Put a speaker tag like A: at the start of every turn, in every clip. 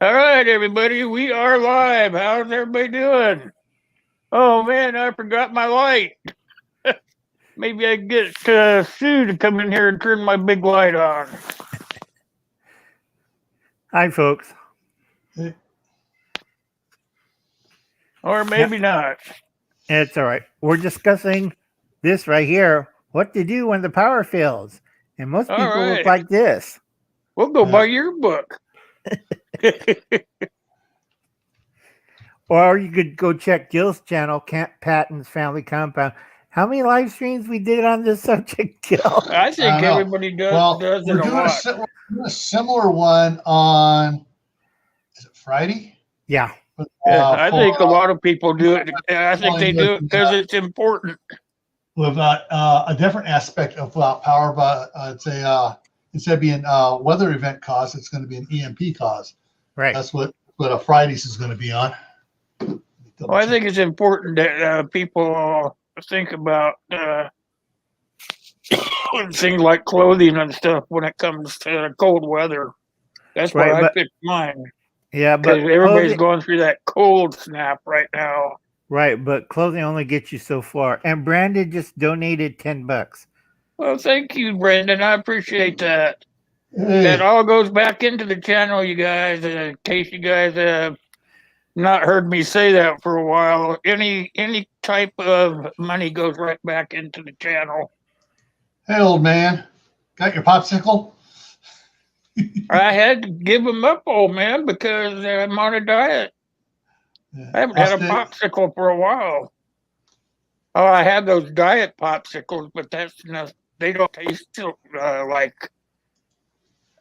A: All right, everybody, we are live. How's everybody doing? Oh man, I forgot my light. Maybe I can get Sue to come in here and turn my big light on.
B: Hi, folks.
A: Or maybe not.
B: It's all right. We're discussing this right here, what to do when the power fails. And most
A: All
B: people look
A: right.
B: like this.
A: We'll go by your book.
B: Or you could go check Gil's channel, Camp Patton's Family Compound. How many live streams we did on this subject, Gil?
A: I think everybody does it a lot.
C: We're doing a similar one on, is it Friday?
B: Yeah.
A: I think a lot of people do it. I think they do it because it's important.
C: We've got a different aspect of power, but instead of being a weather event cause, it's going to be an EMP cause.
B: Right.
C: That's what a Fridays is going to be on.
A: Well, I think it's important that people think about things like clothing and stuff when it comes to cold weather. That's why I picked mine.
B: Yeah, but
A: everybody's going through that cold snap right now.
B: Right, but clothing only gets you so far. And Brandon just donated $10.
A: Well, thank you, Brandon. I appreciate that. Hey. That all goes back into the channel, you guys. In case you guys have not heard me say that for a while, any type of money goes right back into the channel.
C: Hey, old man, got your popsicle?
A: I had to give them up, old man, because I'm on a diet. I haven't had a popsicle for a while. Oh, I had those diet popsicles, but they don't taste like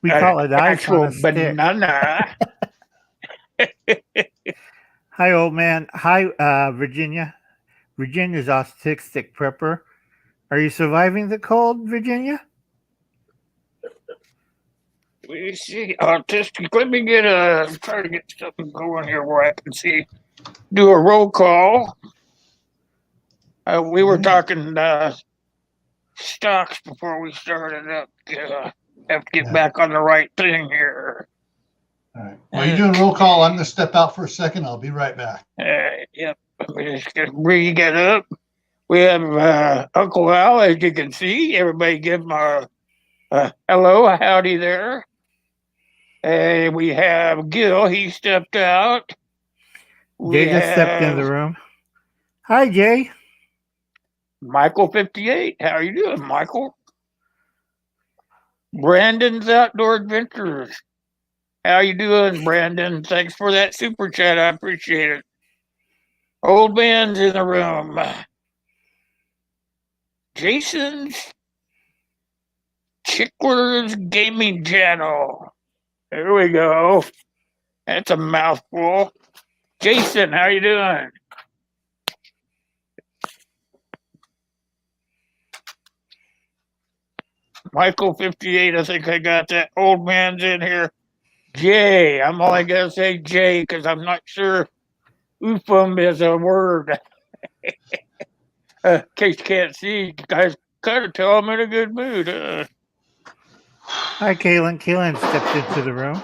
B: we call it
A: actual banana.
B: Hi, old man. Hi, Virginia. Virginia's autistic prepper. Are you surviving the cold, Virginia?
A: We see autistic. Let me try to get something going here where I can do a roll call. We were talking stocks before we started up. Have to get back on the right thing here.
C: All right. While you're doing roll call, I'm going to step out for a second. I'll be right back.
A: Yep. We're just going to bring it up. We have Uncle Al, as you can see. Everybody give him a hello, a howdy there. And we have Gil. He stepped out.
B: Jay just stepped in the room. Hi, Jay.
A: Michael 58. How are you doing, Michael? Brandon's Outdoor Adventures. How you doing, Brandon? Thanks for that super chat. I appreciate it. Old man's in the room. Jason's Chickler's Gaming Channel. There we go. That's a mouthful. Jason, how you doing? Michael 58, I think I got that. Old man's in here. Jay, I'm only going to say Jay because I'm not sure oofum is a word. In case you can't see, you guys kind of tell I'm in a good mood.
B: Hi, Kaylin. Kaylin stepped into the room.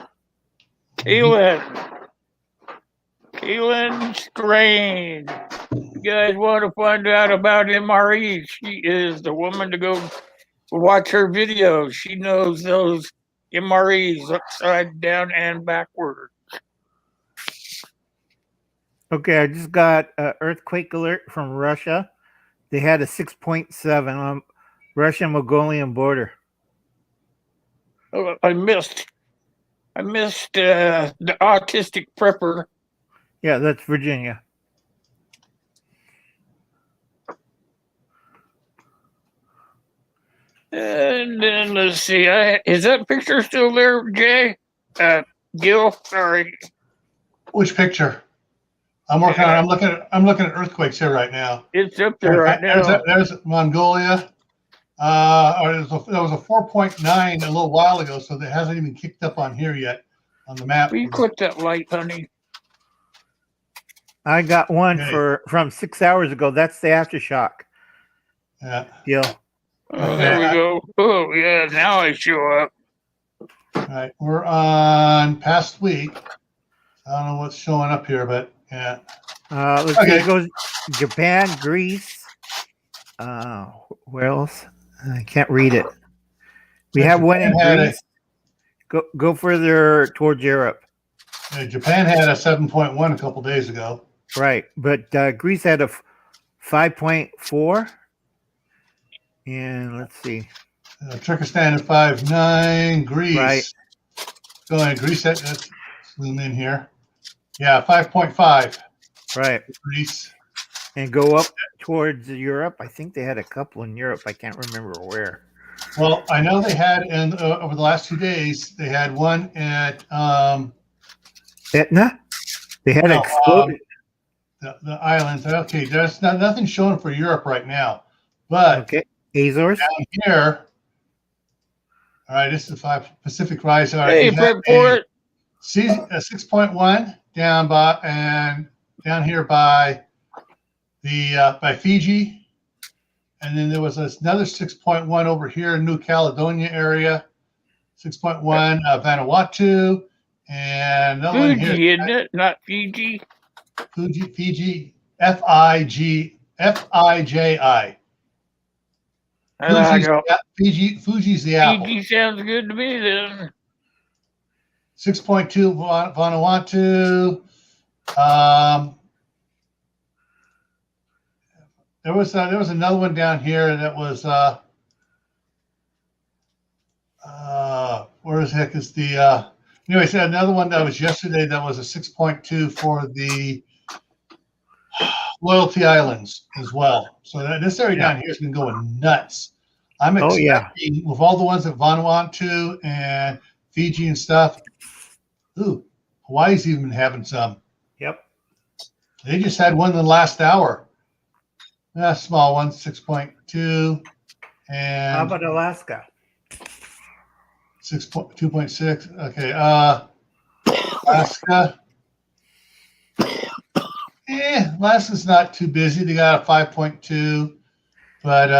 A: Kaylin Strange. You guys want to find out about MRE? She is the woman to go watch her videos. She knows those MREs upside down and backward.
B: Okay, I just got an earthquake alert from Russia. They had a 6.7 on Russian-Mongolian border.
A: Oh, I missed the autistic prepper.
B: Yeah, that's Virginia.
A: And then let's see. Is that picture still there, Jay? Gil, sorry.
C: Which picture? I'm working on. I'm looking at earthquakes here right now.
A: It's up there right now.
C: There's Mongolia. There was a 4.9 a little while ago, so that hasn't even kicked up on here yet on the map.
A: Will you click that light, honey?
B: I got one from 6 hours ago. That's the aftershock.
C: Yeah.
B: Gil.
A: Oh, there we go. Oh, yeah. Now I show up.
C: All right. We're on past week. I don't know what's showing up here, but yeah.
B: Let's see.
C: Okay.
B: It goes Japan, Greece. Where else? I can't read it. We have one in
C: Japan had
B: Greece. Go further towards Europe.
C: Japan had a 7.1 a couple days ago.
B: Right, but Greece had a 5.4. And let's see.
C: Turkestan at 5.9. Greece.
B: Right.
C: Go ahead. Greece. Let's zoom in here. Yeah, 5.5.
B: Right.
C: Greece.
B: And go up towards Europe. I think they had a couple in Europe. I can't remember where.
C: Well, I know they had over the last 2 days. They had one at
B: Etna. They had exploded.
C: The islands. Okay, there's nothing showing for Europe right now, but
B: Okay, Azores.
C: down here. All right, this is the 5 Pacific Rise. All right,
A: Hey,
C: we have
A: prep for it.
C: a 6.1 down here by by Fiji, and then there was another 6.1 over here in New Caledonia area, 6.1 Vanuatu, and another one here.
A: Fuji, isn't it? Not Fiji.
C: Fiji, Fiji, Fiji.
A: I go.
C: Fuji's the apple.
A: Fiji sounds good to me then.
C: 6.2 Vanuatu. There was another one down here that was where the heck is the anyways, another one that was yesterday that was a 6.2 for the Loyalty Islands as well. So this area down here has been going nuts. I'm expecting with all the ones at Vanuatu and Fiji and stuff. Ooh, Hawaii's even having some.
B: Yep.
C: They just had one in the last hour. Small one, 6.2. And
B: How about Alaska?
C: 2.6. Okay. Alaska. Alaska's not too busy. They got a 5.2. But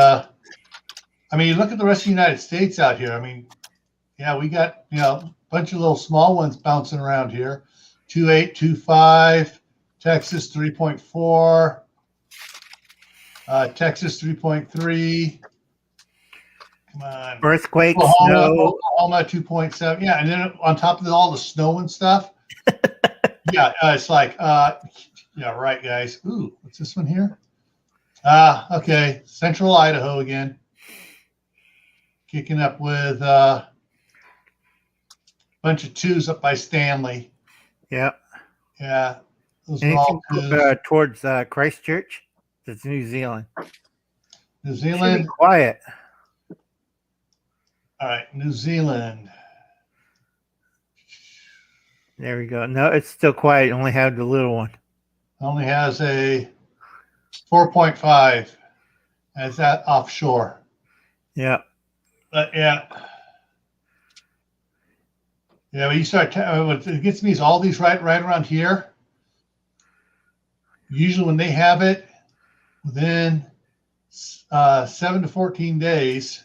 C: I mean, you look at the rest of the United States out here. I mean, yeah, we got, a bunch of little small ones bouncing around here. 2.8, 2.5, Texas 3.4, Texas 3.3. Come on.
B: Earthquake,
C: Oklahoma,
B: snow.
C: Oklahoma 2.7. Yeah, and then on top of all the snow and stuff. Yeah, it's like, yeah, right, guys. Ooh, what's this one here? Okay, Central Idaho again. Kicking up with a bunch of 2s up by Stanley.
B: Yep.
C: Yeah, those are all
B: Anything
C: 2s.
B: towards Christchurch? That's New Zealand.
C: New
B: Should be
C: Zealand.
B: quiet.
C: All right, New Zealand.
B: There we go. No, it's still quiet. You only have the little one.
C: Only has a 4.5. As that offshore.
B: Yeah.
C: But yeah. Yeah, when you start, what it gets me is all these right around here. Usually when they have it within 7 to 14 days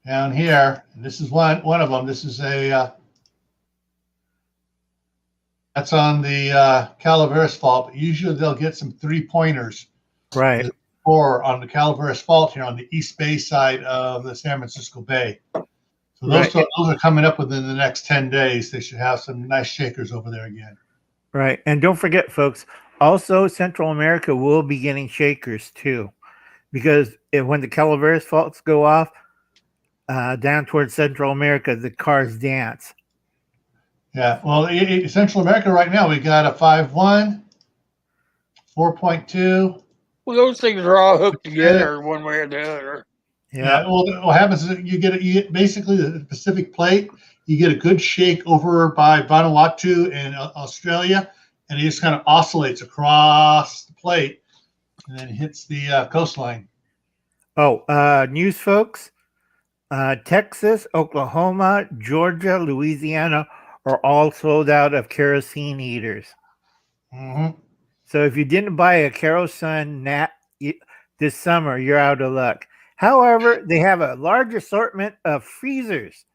C: down here, and this is one of them. This is that's on the Calaveras Fault, but usually they'll get some 3-pointers.
B: Right.
C: Or on the Calaveras Fault here on the East Bay side of the San Francisco Bay. So those are coming up within the next 10 days. They should have some nice shakers over there again.
B: Right. And don't forget, folks, also Central America will be getting shakers too. Because when the Calaveras Faults go off down towards Central America, the cars dance.
C: Yeah. Well, Central America right now, we got a 5.1, 4.2.
A: Well, those things are all hooked together one way or the other.
C: Yeah. Well, what happens is you get basically the Pacific Plate. You get a good shake over by Vanuatu and Australia, and it just kind of oscillates across the plate and then hits the coastline.
B: Oh, news, folks. Texas, Oklahoma, Georgia, Louisiana are all sold out of kerosene heaters.
C: Mm-hmm.
B: So if you didn't buy a kerosene this summer, you're out of luck. However, they have a large assortment of freezers.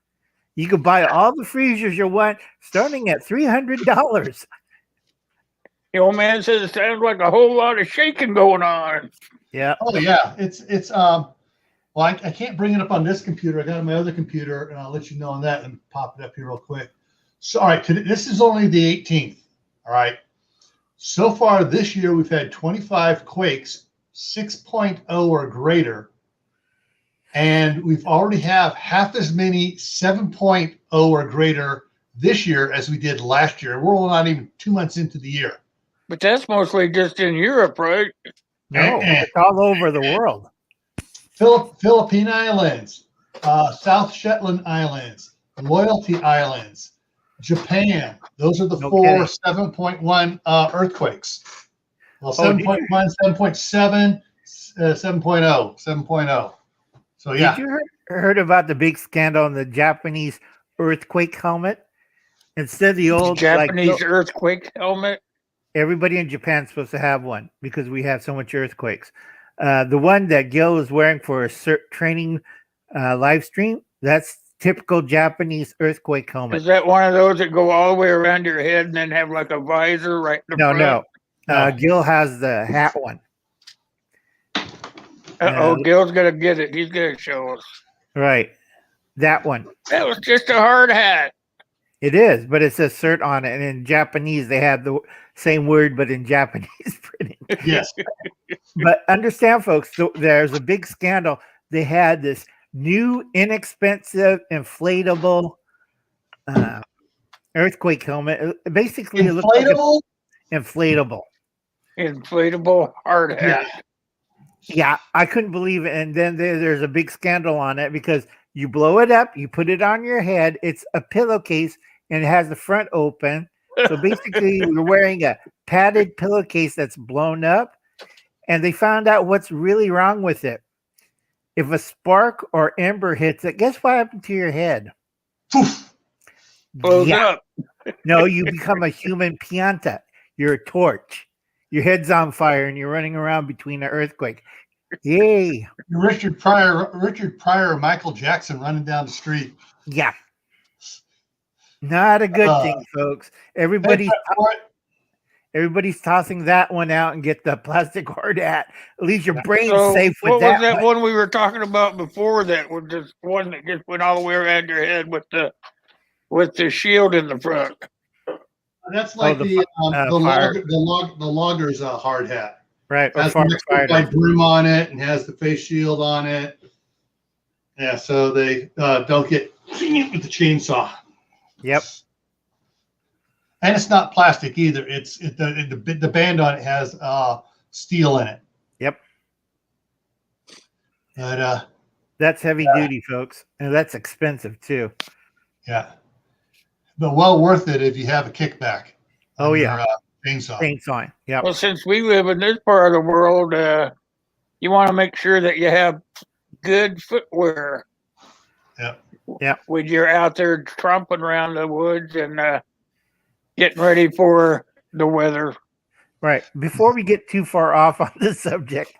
B: You can buy all the freezers you want, starting at $300.
A: The old man says it sounds like a whole lot of shaking going on.
B: Yeah.
C: Oh yeah, it's well, I can't bring it up on this computer. I got it on my other computer, and I'll let you know on that. Let me pop it up here real quick. So, all right, this is only the 18th. All right. So far this year, we've had 25 quakes, 6.0 or greater, and we've already have half as many 7.0 or greater this year as we did last year. We're not even 2 months into the year.
A: But that's mostly just in Europe, right?
B: No, it's all over the world.
C: Philippine Islands, South Shetland Islands, Loyalty Islands, Japan. Those are the
B: No
C: four
B: kidding.
C: 7.1 earthquakes. Well,
B: Oh, did
C: 7.1, 7.7, 7.0, 7.0. So yeah,
B: Did you heard about the big scandal in the Japanese earthquake helmet? Instead of the old
A: Japanese earthquake helmet.
B: everybody in Japan's supposed to have one because we have so much earthquakes. The one that Gil was wearing for a training live stream, that's typical Japanese earthquake helmet.
A: Is that one of those that go all the way around your head and then have like a visor right in the front?
B: No.
C: No.
B: Gil has the hat one.
A: Uh-oh, Gil's gonna get it. He's gonna show us.
B: Right. That one.
A: That was just a hard hat.
B: It is, but it says cert on it. And in Japanese, they have the same word, but in Japanese printing.
C: yes.
B: But understand, folks, there's a big scandal. They had this new, inexpensive, inflatable earthquake helmet. Basically, it looked like
C: Inflatable?
B: inflatable.
A: Inflatable hard hat.
B: Yeah, I couldn't believe it. And then there's a big scandal on it because you blow it up, you put it on your head. It's a pillowcase and it has the front open. So basically, you're wearing a padded pillowcase that's blown up. And they found out what's really wrong with it. If a spark or ember hits it, guess what happened to your head?
C: Poof.
A: Blows up.
B: No, you become a human pianta. You're a torch. Your head's on fire and you're running around between an earthquake. Yay.
C: Richard Pryor, Michael Jackson running down the street.
B: Yeah. Not a good thing, folks. Everybody's tossing that one out and get the plastic hard hat. At least your brain's safe with
A: what
B: that.
A: was that one we were talking about before? That was just one that just went all the way around your head with the shield in the front.
C: That's like the logger's hard hat.
B: Right.
C: Has the next brim on it and has the face shield on it. Yeah, so they don't get with the chainsaw.
B: Yep.
C: And it's not plastic either. The band on it has steel in it.
B: Yep.
C: But
B: that's heavy duty, folks, and that's expensive too.
C: Yeah, but well worth it if you have a kickback.
B: Oh yeah,
C: chainsaw.
B: Chainsaw. Yeah.
A: Well, since we live in this part of the world, you want to make sure that you have good footwear.
C: Yep.
B: Yeah.
A: When you're out there tromping around the woods and getting ready for the weather.
B: Right. Before we get too far off on this subject,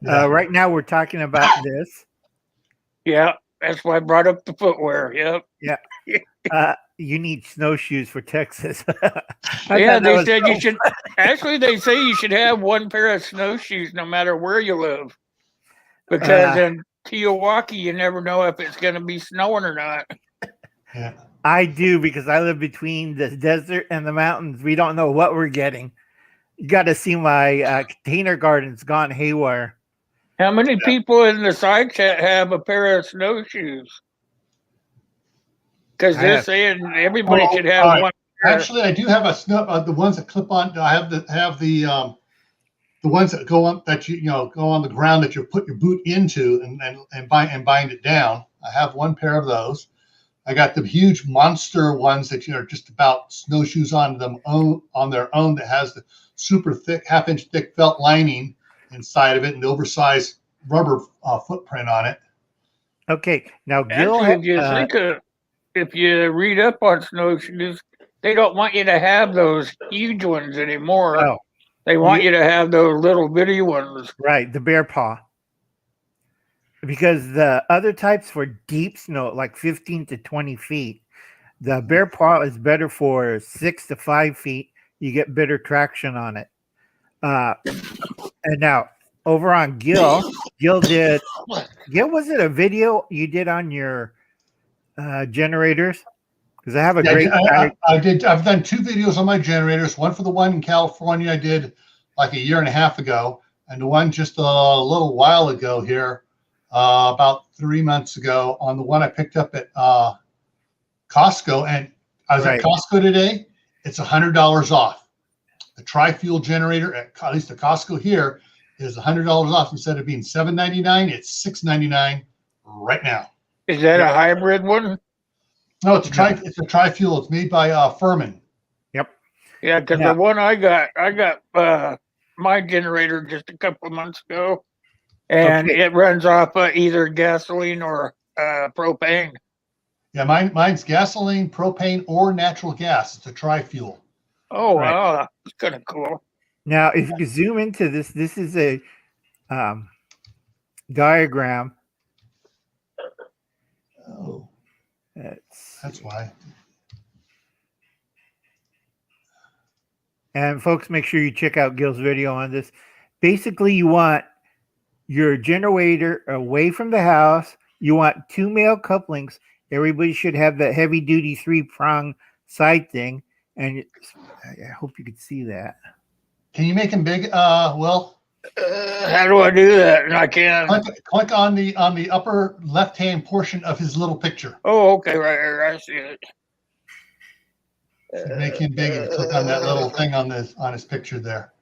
B: right now we're talking about this.
A: Yeah, that's why I brought up the footwear. Yep.
B: Yeah. You need snowshoes for Texas.
A: Yeah, they said you should. Actually, they say you should have one pair of snowshoes no matter where you live, because in Teowaki you never know if it's going to be snowing or not.
C: Yeah.
B: I do, because I live between the desert and the mountains. We don't know what we're getting. You got to see my container garden's gone haywire.
A: How many people in the side chat have a pair of snowshoes? Because they're saying everybody should have one pair.
C: Actually, I do have the ones that clip on. I have the ones that go on that go on the ground that you put your boot into and bind it down. I have one pair of those. I got the huge monster ones that are just about snowshoes on their own that has the super thick, half-inch thick felt lining inside of it and the oversized rubber footprint on it.
B: Okay, now Gil,
A: actually, if you read up on snowshoes, they don't want you to have those huge ones anymore.
B: Oh,
A: they want you to have those little bitty ones.
B: Right, the bear paw. Because the other types for deep snow, like 15 to 20 feet, The Bear Paw is better for 6 to 5 feet. You get better traction on it. And now over on Gil did. Gil, was it a video you did on your generators? Because I have a great.
C: I've done 2 videos on my generators. One for the one in California I did like a year and a half ago, and the one just a little while ago here, about 3 months ago, on the one I picked up at Costco. And I was at Costco today. It's $100 off. The tri-fuel generator at least the Costco here is $100 off. Instead of being $7.99, it's $6.99 right now.
A: Is that a hybrid one?
C: No, it's a tri-fuel. It's made by Furman.
B: Yep.
A: Yeah, because the one I got my generator just a couple of months ago, and it runs off either gasoline or propane.
C: Yeah, mine's gasoline, propane, or natural gas. It's a tri-fuel.
A: Oh, wow, that's kind of cool.
B: Now, if you could zoom into this, this is a diagram.
C: Oh, that's why.
B: And folks, make sure you check out Gil's video on this. Basically, you want your generator away from the house. You want 2 male couplings. Everybody should have that heavy duty 3-prong side thing. And I hope you could see that.
C: Can you make him big? Will?
A: How do I do that? And I can't.
C: Click on the upper left-hand portion of his little picture.
A: Oh, okay, right here. I see it.
C: Make him big and click on that little thing on his picture there.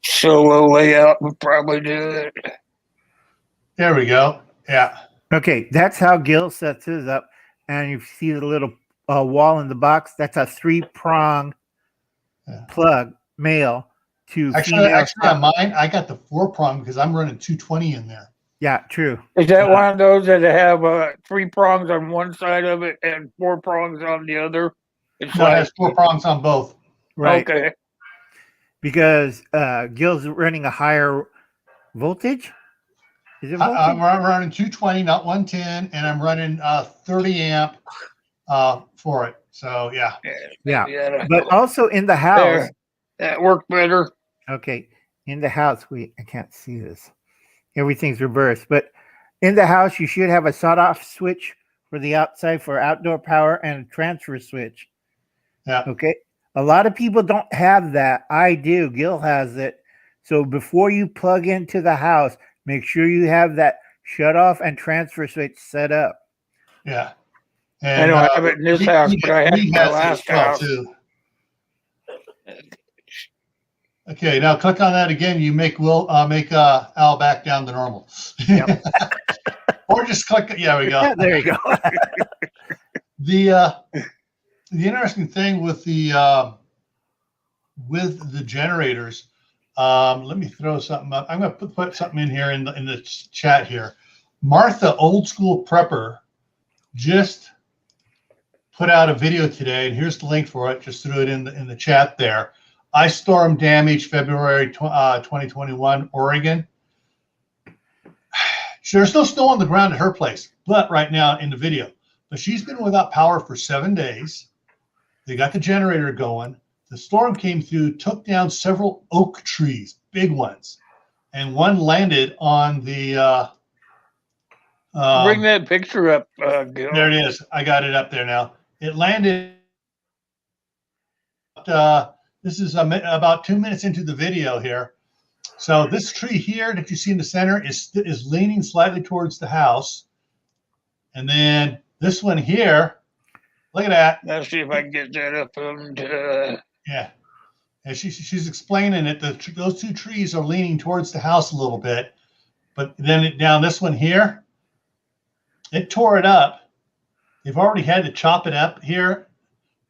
A: Solo layout would probably do it.
C: There we go. Yeah.
B: Okay, that's how Gil sets his up. And you see the little wall in the box. That's a 3-prong plug, male to
C: actually on mine, I got the 4-prong because I'm running 220 in there.
B: Yeah, true.
A: Is that one of those that have 3 prongs on one side of it and 4 prongs on the other?
C: It has 4 prongs on both.
B: Right.
A: Okay.
B: Because Gil's running a higher voltage. Is it voltage?
C: I'm running 220, not 110, and I'm running 30 amp for it. So
B: yeah. But also in the house,
A: there. That worked better.
B: Okay, in the house, I can't see this. Everything's reversed, but in the house, you should have a sawed-off switch for the outside for outdoor power and a transfer switch.
C: Yeah.
B: Okay. A lot of people don't have that. I do. Gil has it. So before you plug into the house, make sure you have that shut off and transfer switch set up.
C: Yeah. And
A: I don't have it in this house, but I had it in my last house.
C: Too. Okay, now click on that again. You make Al back down to normal. Yep. Or just click. Yeah, we go.
B: There you go.
C: The interesting thing with the generators. Let me throw something up. I'm going to put something in here in the chat here. Martha, old school prepper, just put out a video today, and here's the link for it. Just threw it in the chat there. Ice storm damage, February 2021, Oregon. There's no snow on the ground at her place, but right now in the video. But she's been without power for 7 days. They got the generator going. The storm came through, took down several oak trees, big ones, and one landed on the.
A: Bring that picture up, Gil.
C: There it is. I got it up there now. It landed. This is about 2 minutes into the video here. So this tree here that you see in the center is leaning slightly towards the house. And then this one here, look at that.
A: Let's see if I can get that up.
C: Yeah. And she's explaining it. Those 2 trees are leaning towards the house a little bit. But then down this one here, it tore it up. They've already had to chop it up here.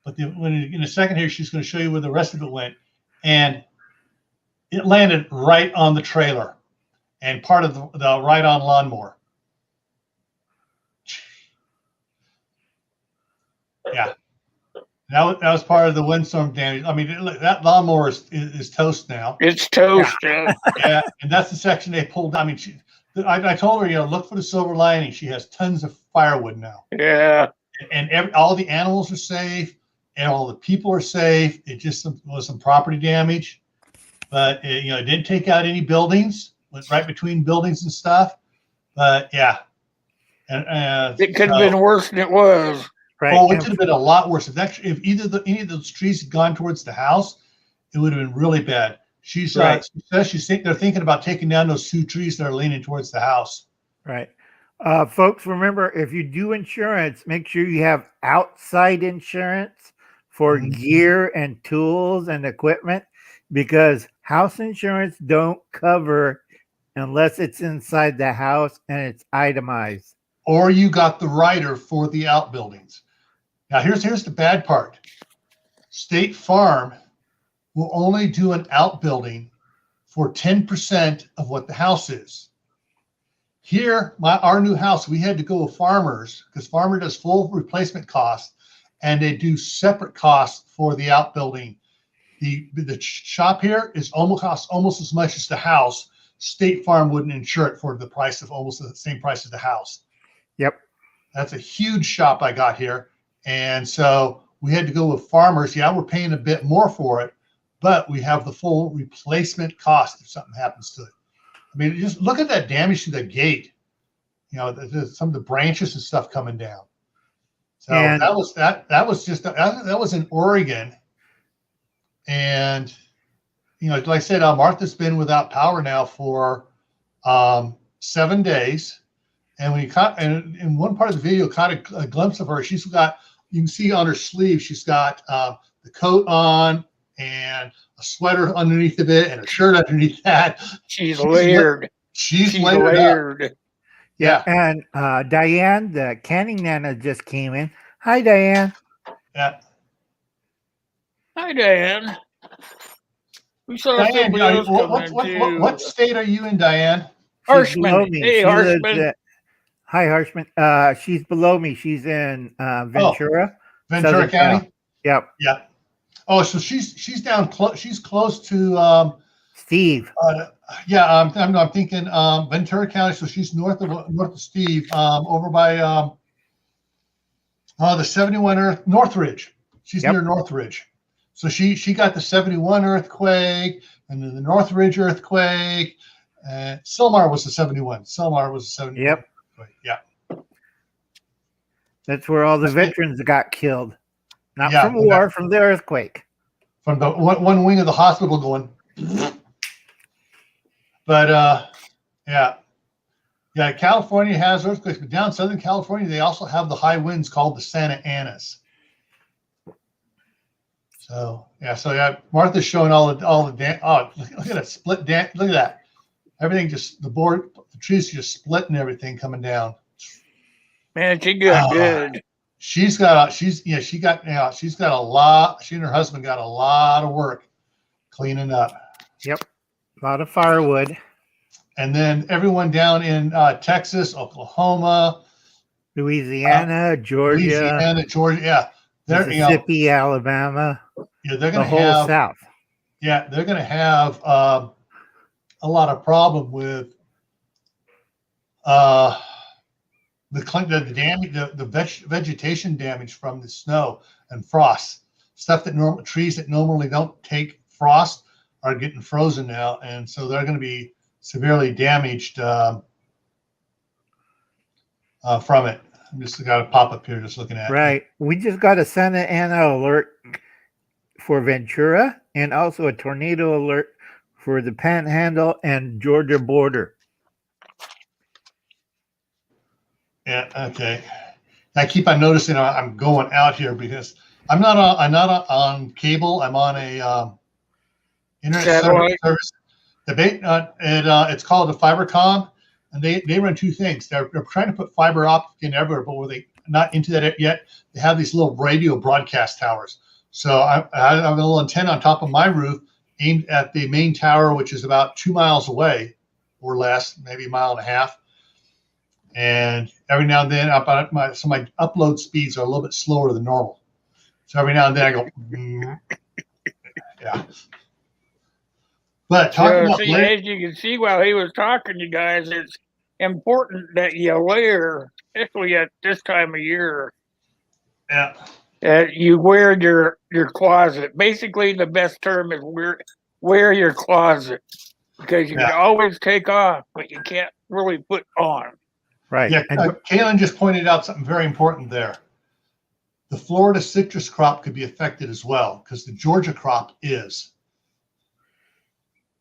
C: But in a second here, she's going to show you where the rest of it went. And it landed right on the trailer and part of the ride-on lawnmower. Yeah. That was part of the windstorm damage. I mean, that lawnmower is toast now.
A: It's toast. Yeah.
C: Yeah, and that's the section they pulled. I mean, I told her, look for the silver lining. She has tons of firewood now.
A: Yeah.
C: And all the animals are safe, and all the people are safe. It just was some property damage, but it didn't take out any buildings. Went right between buildings and stuff. But yeah, and
A: It could have been worse than it was.
B: Right.
C: oh, it could have been a lot worse. If any of those trees had gone towards the house, it would have been really bad. She says they're thinking about taking down those 2 trees that are leaning towards the house.
B: Right. Folks, remember, if you do insurance, make sure you have outside insurance for gear and tools and equipment, because house insurance don't cover unless it's inside the house and it's itemized.
C: Or you got the rider for the outbuildings. Now, here's the bad part. State Farm will only do an outbuilding for 10% of what the house is. Here, our new house, we had to go with Farmers, because Farmer does full replacement costs, and they do separate costs for the outbuilding. The shop here is costs almost as much as the house. State Farm wouldn't insure it for the price of almost the same price as the house.
B: Yep.
C: That's a huge shop I got here. And so we had to go with Farmers. Yeah, we're paying a bit more for it, but we have the full replacement cost if something happens to it. I mean, just look at that damage to the gate. Some of the branches and stuff coming down. So that was in Oregon. And, like I said, Martha's been without power now for 7 days. And when in one part of the video, caught a glimpse of her. You can see on her sleeve, she's got the coat on and a sweater underneath of it and a shirt underneath that.
A: She's layered.
C: She's layered. Up. Yeah.
B: And Diane, the canning nana, just came in. Hi, Diane.
C: Yeah.
A: Hi, Diane. We saw
C: Diane,
A: somebody else come in,
C: what state are you in, Diane?
A: Harshman. Hey, Harshman.
B: Hi, Harshman. She's below me. She's in Ventura.
C: Ventura County?
B: Yep.
C: Yeah. Oh, so she's down close. She's close to
B: Steve.
C: I'm thinking Ventura County. So she's north of Steve, over by the 71 Northridge. She's near Northridge. So she got the 71 earthquake and then the Northridge earthquake. Sylmar was the 71. Sylmar was the 71.
B: Yep.
C: Earthquake. Yeah.
B: That's where all the veterans got killed. Not from war, from the earthquake.
C: From the one wing of the hospital going. But California has earthquakes, but down Southern California, they also have the high winds called the Santa Anas. So Martha's showing all the look at that split look at that. Everything the trees just split and everything coming down.
A: Man, she got good.
C: She and her husband got a lot of work cleaning up.
B: Yep. A lot of firewood.
C: And then everyone down in Texas, Oklahoma,
B: Louisiana, Georgia,
C: yeah.
B: Mississippi, Alabama.
C: Yeah, they're going to
B: have the whole South.
C: Yeah, they're going to have a lot of problem with the damage, the vegetation damage from the snow and frost. Stuff that trees that normally don't take frost are getting frozen now, and so they're going to be severely damaged from it. I'm just got a pop up here, just looking at
B: Right. We just got a Santa Ana alert for Ventura and also a tornado alert for the Panhandle and Georgia border.
C: Yeah. Okay. I keep on noticing I'm going out here because I'm not on cable. I'm on a internet service. It's called a Fibercom, and they run two things. They're trying to put fiber optic in everywhere, but where they not into that yet. They have these little radio broadcast towers. So I have a little antenna on top of my roof aimed at the main tower, which is about 2 miles away or less, maybe a mile and a half. And every now and then, my upload speeds are a little bit slower than normal. So every now and then I go, yeah. But talking about
A: as you can see while he was talking, you guys, important that you layer, especially at this time of year.
C: Yeah.
A: You wear your closet. Basically, the best term is wear your closet because you can
C: Yeah.
A: always take off, but you can't really put on.
B: Right.
C: Yeah.
B: And
C: Kaylin just pointed out something very important there. The Florida citrus crop could be affected as well because the Georgia crop is.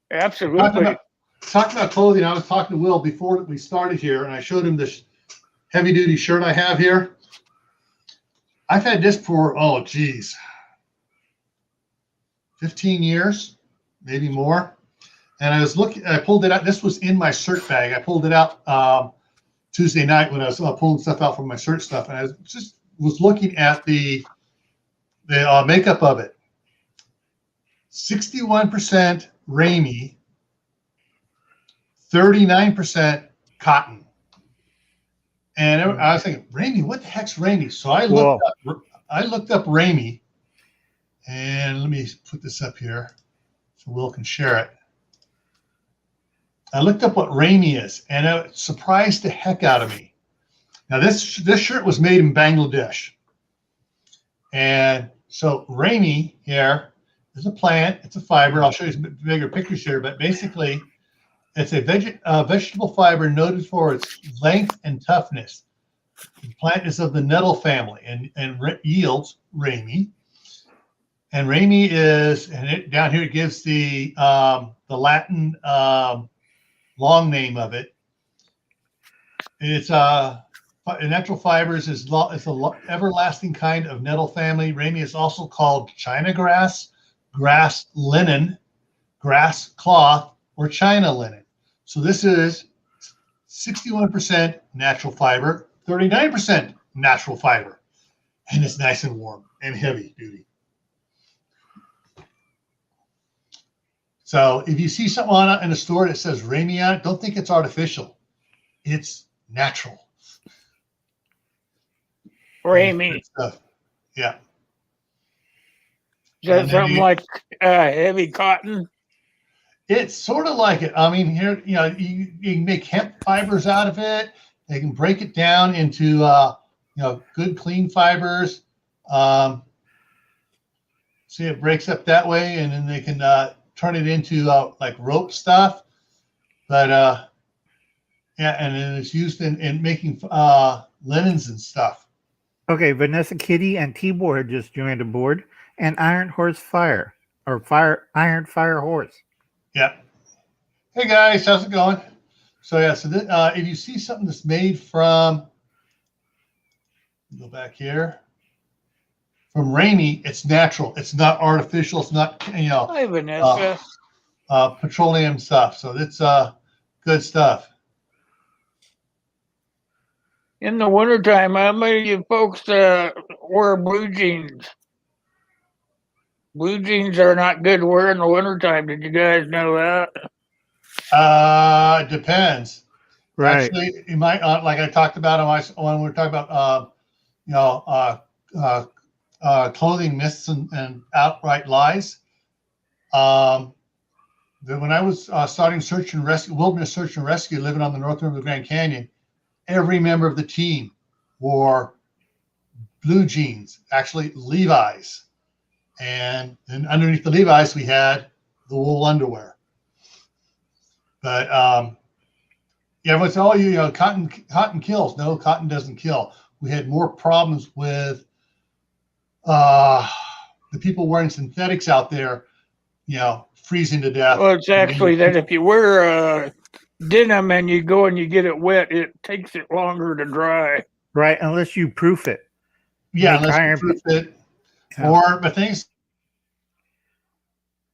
A: Absolutely.
C: Talking about clothing, I was talking to Will before we started here, and I showed him this heavy duty shirt I have here. I've had this for, 15 years, maybe more. And I pulled it out. This was in my shirt bag. I pulled it out Tuesday night when I was pulling stuff out from my shirt stuff. And I was looking at the makeup of it. 61% Ramie, 39% cotton. And I was thinking, Ramie, what the heck's Ramie? So I looked up Ramie, and let me put this up here so Will can share it. I looked up what Ramie is, and it surprised the heck out of me. Now this shirt was made in Bangladesh, and so Ramie here is a plant. It's a fiber. I'll show you some bigger pictures here, but basically, it's a vegetable fiber noted for its length and toughness. The plant is of the nettle family and yields Ramie. And Ramie is, down here it gives the Latin long name of it. It's natural fibers is a everlasting kind of nettle family. Ramie is also called China grass, grass linen, grass cloth, or China linen. So this is 61% natural fiber, 39% natural fiber, and it's nice and warm and heavy duty. So if you see something on it in a store that says Ramie on it, don't think it's artificial. It's natural.
A: Ramie.
C: Yeah.
A: Is that something like heavy cotton?
C: It's sort of like it. I mean, here, you can make hemp fibers out of it. They can break it down into, good clean fibers. See, it breaks up that way, and then they can turn it into like rope stuff. But and then it's used in making linens and stuff.
B: okay, Vanessa Kitty and Tibor had just joined aboard, and Iron Horse Fire Iron Fire Horse.
C: Yeah. Hey guys, how's it going? So if you see something that's made from, go back here, from Ramie, it's natural. It's not artificial. It's not
A: Hi, Vanessa.
C: Petroleum stuff. So it's good stuff.
A: In the wintertime, how many of you folks wear blue jeans? Blue jeans are not good to wear in the wintertime. Did you guys know that?
C: It depends.
B: Right.
C: Actually, you might like I talked about when we were talking about clothing myths and outright lies. When I was starting wilderness search and rescue, living on the north rim of the Grand Canyon, every member of the team wore blue jeans, actually Levi's. And then underneath the Levi's, we had the wool underwear. But everyone said, cotton kills. No, cotton doesn't kill. We had more problems with the people wearing synthetics out there, freezing to death.
A: Well, it's actually that if you wear denim and you go and you get it wet, it takes it longer to dry.
B: Right, unless you proof it.
C: Yeah,
B: Make
C: unless you proof it.
B: Yeah.
C: But things,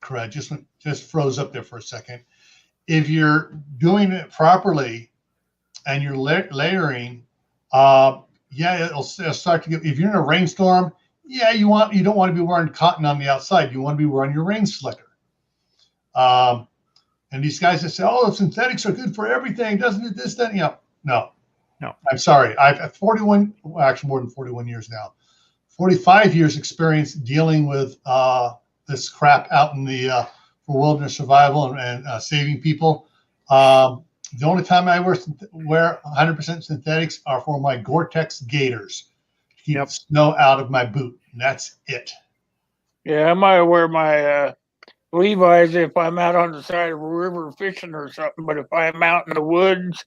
C: correct, just froze up there for a second. If you're doing it properly and you're layering, it'll start to get. If you're in a rainstorm, you don't want to be wearing cotton on the outside. You want to be wearing your rain slicker. And these guys that say, "Oh, synthetics are good for everything," doesn't it? This, that, no. I'm sorry. I've had 41, well, actually more than 41 years now. 45 years experience dealing with this crap out in the for wilderness survival and saving people. The only time I wear 100% synthetics are for my Gore-Tex gaiters to keep the snow out of my boot, and that's it.
A: Yeah, I might wear my Levi's if I'm out on the side of a river fishing or something. But if I'm out in the woods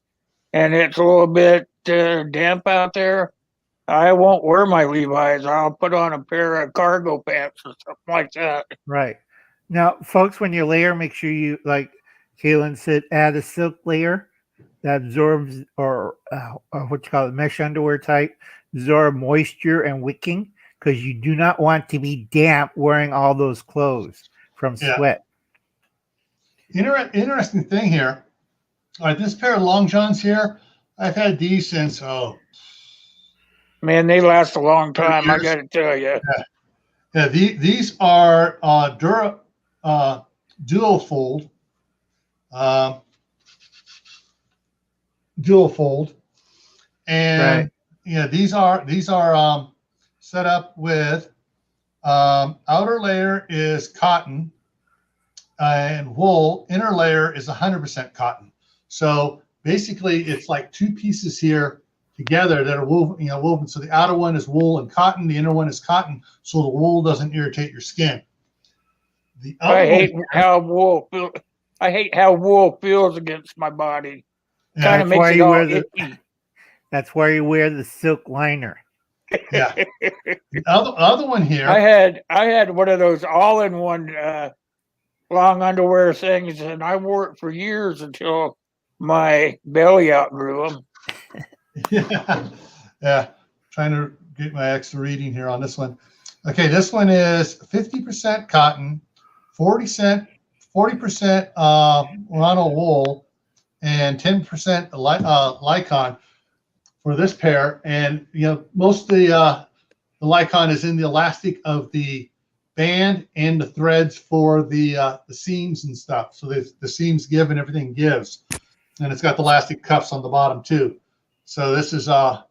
A: and it's a little bit damp out there, I won't wear my Levi's. I'll put on a pair of cargo pants or something like that.
B: Right. Now, folks, when you layer, make sure you, like Kaylin said, add a silk layer that absorbs, or what you call it, mesh underwear type, absorb moisture and wicking, because you do not want to be damp wearing all those clothes from sweat.
C: Interesting thing here. All right, this pair of long johns here, I've had these since,
A: man, they last a long time. I got to tell you.
C: Yeah, these are dual fold, and these are set up with outer layer is cotton and wool. Inner layer is 100% cotton. So basically, it's like two pieces here together that are woven. So the outer one is wool and cotton. The inner one is cotton, so the wool doesn't irritate your skin.
A: I hate how wool feels against my body. Kind of makes it all icky.
B: That's why you wear the silk liner.
C: Yeah. The other one here.
A: I had one of those all-in-one long underwear things, and I wore it for years until my belly outgrew them.
C: Yeah. Trying to get my extra reading here on this one. Okay, this one is 50% cotton, 40% merino wool, and 10% Lycon for this pair. And most of the Lycon is in the elastic of the band and the threads for the seams and stuff. So the seams give and everything gives, and it's got the elastic cuffs on the bottom too. So this is a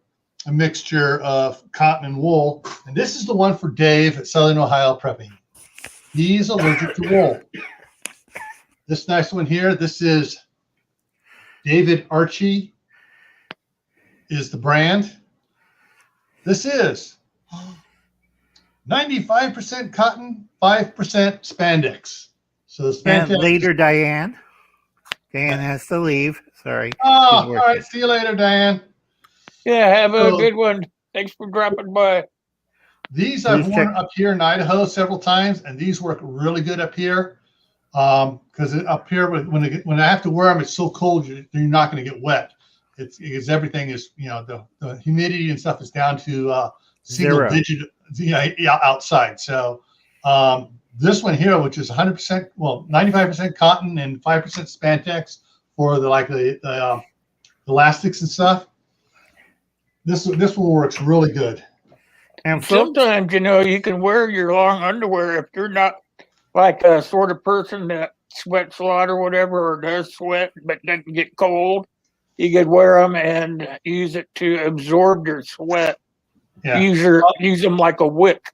C: mixture of cotton and wool. And this is the one for Dave at Southern Ohio Prepping. He's allergic to wool. This nice one here, this is David Archie is the brand. This is 95% cotton, 5% spandex. So the spandex.
B: And later, Diane has to leave. Sorry.
C: Oh, all right. See you later, Diane.
A: Yeah, have a good one. Thanks for dropping by.
C: These I've worn up here in Idaho several times, and these work really good up here. Because up here, when I have to wear them, it's so cold you're not going to get wet. It's because everything is, the humidity and stuff is down to single digit outside. So this one here, which is 100%, 95% cotton and 5% spandex for the elastics and stuff. This one works really good.
A: And sometimes, you can wear your long underwear if you're not like a sort of person that sweats a lot or whatever, or does sweat but doesn't get cold. You could wear them and use it to absorb your sweat. Yeah. Use them like a wick.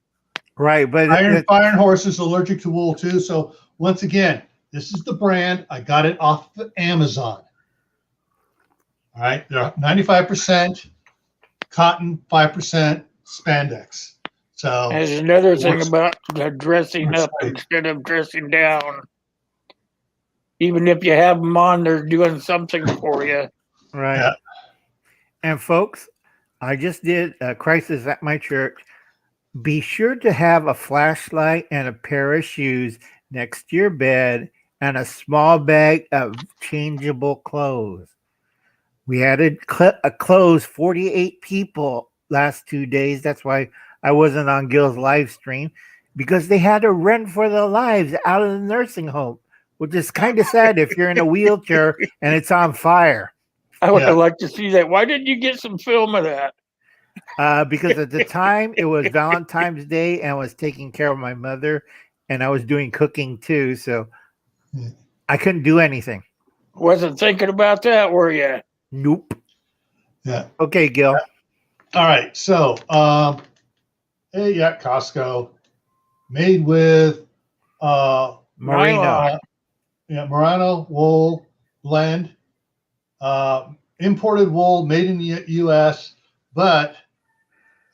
B: Right, but
C: Iron Horse is allergic to wool too. So once again, this is the brand. I got it off of Amazon. All right, they're 95% cotton, 5% spandex. So
A: there's another thing about dressing up instead of dressing down. Even if you have them on, they're doing something for you.
B: Right. Yeah. And folks, I just did a crisis at my church. Be sure to have a flashlight and a pair of shoes next to your bed and a small bag of changeable clothes. We had to close 48 people last 2 days. That's why I wasn't on Gil's live stream, because they had to run for their lives out of the nursing home, which is kind of sad if you're in a wheelchair and it's on fire.
A: I would like to see that. Why didn't you get some film of that?
B: Because at the time it was Valentine's Day and I was taking care of my mother and I was doing cooking too. So I couldn't do anything.
A: Wasn't thinking about that, were you?
B: Nope.
C: Yeah.
B: Okay, Gil.
C: All right. So, Costco, made with
B: merino.
C: Merino wool blend. Imported wool made in the U.S., but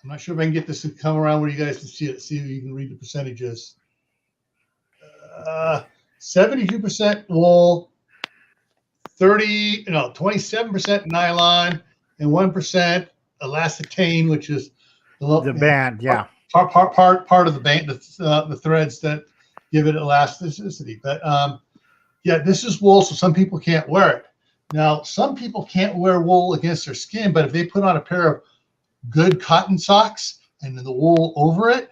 C: I'm not sure if I can get this to come around where you guys can see it. See if you can read the percentages. 72% wool, 27% nylon, and 1% elastane, which is
B: The band, yeah.
C: part of the band, the threads that give it elasticity. But yeah, this is wool, so some people can't wear it. Now, some people can't wear wool against their skin, but if they put on a pair of good cotton socks and then the wool over it,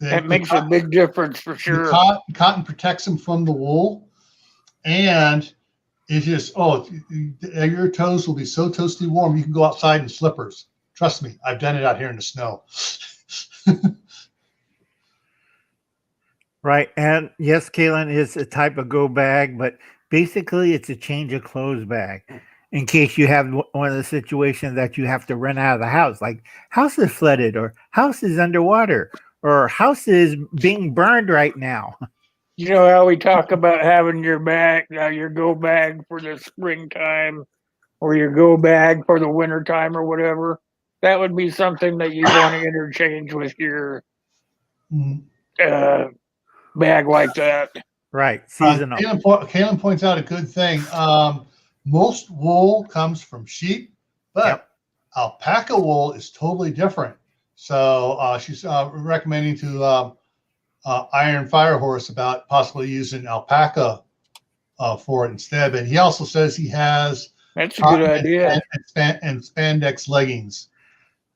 A: That makes a big difference for sure.
C: The cotton protects them from the wool, and it just your toes will be so toasty warm you can go outside in slippers. Trust me, I've done it out here in the snow.
B: Right. And yes, Kaylin is a type of go bag, but basically it's a change of clothes bag in case you have one of the situations that you have to run out of the house, like house is flooded or house is underwater or house is being burned right now.
A: You know how we talk about having your bag, your go bag for the springtime or your go bag for the wintertime or whatever? That would be something that you want to interchange with your bag like that.
B: Right. Seasonal.
C: Kaylin points out a good thing. Most wool comes from sheep, but alpaca wool is totally different. So she's recommending to Iron Firehorse about possibly using alpaca for it instead. But he also says he has
A: that's a good idea
C: and spandex leggings.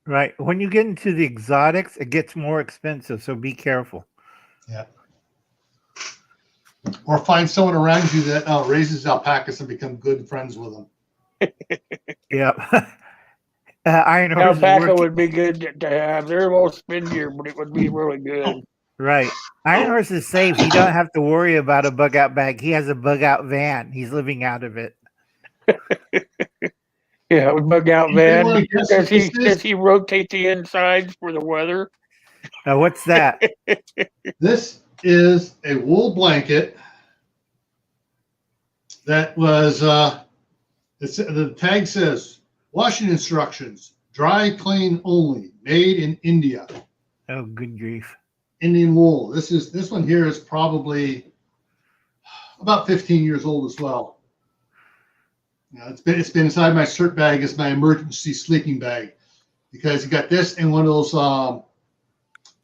B: Right. When you get into the exotics, it gets more expensive, so be careful.
C: Yeah. Or find someone around you that raises alpacas and become good friends with them.
B: Yep. Iron Horse
A: alpaca would be good to have. They're a little spinnier, but it would be really good.
B: Right. Iron Horse is safe. He don't have to worry about a bug out bag. He has a bug out van. He's living out of it.
A: Yeah, bug out van. Does he rotate the insides for the weather?
B: What's that?
C: This is a wool blanket that was the tag says washing instructions, dry clean only, made in India.
B: Oh, good grief.
C: Indian wool. This one here is probably about 15 years old as well. Now it's been inside my shirt bag as my emergency sleeping bag because you got this and one of those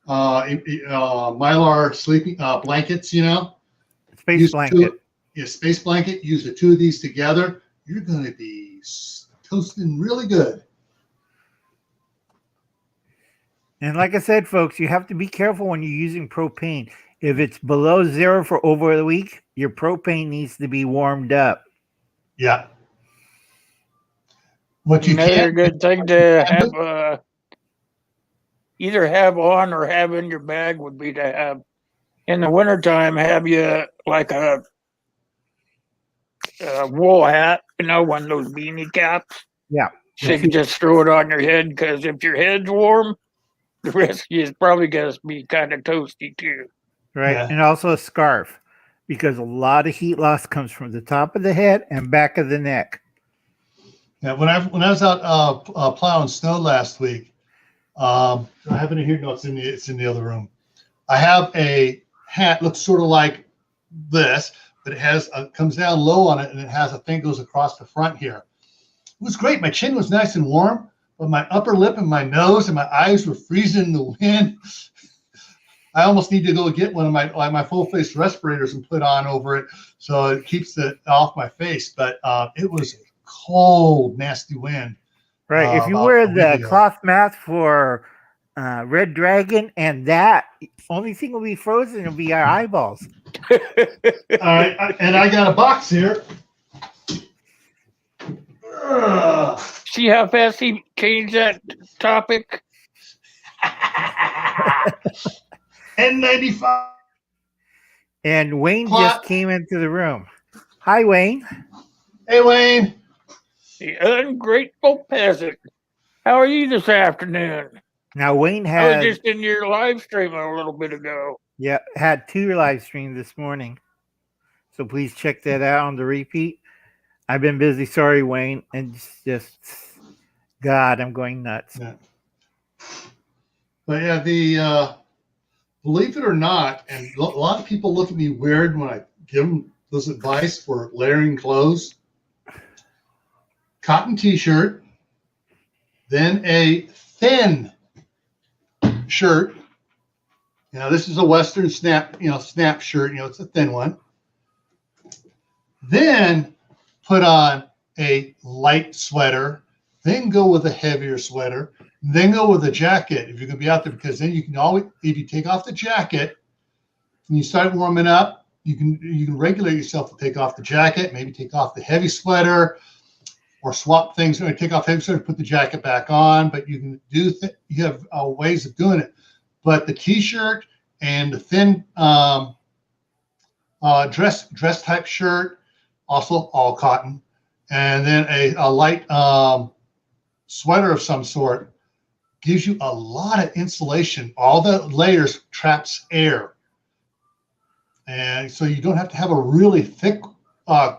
C: Mylar sleeping blankets,
B: Space blanket.
C: Space blanket. Use the two of these together. You're going to be toasting really good.
B: And like I said, folks, you have to be careful when you're using propane. If it's below 0 for over the week, your propane needs to be warmed up.
C: Yeah. What you
A: Another good thing to have either have on or have in your bag would be to have in the wintertime have you like a wool hat, one of those beanie caps.
B: Yeah.
A: So you can just throw it on your head because if your head's warm, the rest of you is probably going to be kind of toasty too.
B: Right. Yeah. And also a scarf because a lot of heat loss comes from the top of the head and back of the neck.
C: Yeah, when I was out plowing snow last week, I have it in here. No, it's in the other room. I have a hat looks sort of like this, but it has comes down low on it, and it has a thing goes across the front here. It was great. My chin was nice and warm, but my upper lip and my nose and my eyes were freezing in the wind. I almost need to go get one of my full face respirators and put on over it so it keeps it off my face. But it was cold, nasty wind.
B: Right. If you wear the cloth mask for Red Dragon and that, only thing will be frozen will be our eyeballs.
C: All right. And I got a box here.
A: See how fast he changed that topic?
C: N95.
B: And Wayne just came into the room. Hi, Wayne.
C: Hey, Wayne.
A: The ungrateful peasant. How are you this afternoon?
B: Now, Wayne
A: I was just in your live stream a little bit ago.
B: Yeah, had 2 live streams this morning. So please check that out on the repeat. I've been busy. Sorry, Wayne. And it's just, God, I'm going nuts.
C: Yeah. But yeah, believe it or not, and a lot of people look at me weird when I give them this advice for layering clothes. Cotton t-shirt, then a thin shirt. This is a Western snap shirt. It's a thin one. Then put on a light sweater, then go with a heavier sweater, then go with a jacket if you're going to be out there, because then you can always, if you take off the jacket and you start warming up, you can regulate yourself to take off the jacket, maybe take off the heavy sweater, or swap things. Or take off heavy sweater, put the jacket back on. But you can do you have ways of doing it. But the t-shirt and the thin dress type shirt, also all cotton, and then a light sweater of some sort gives you a lot of insulation. All the layers traps air, and so you don't have to have a really thick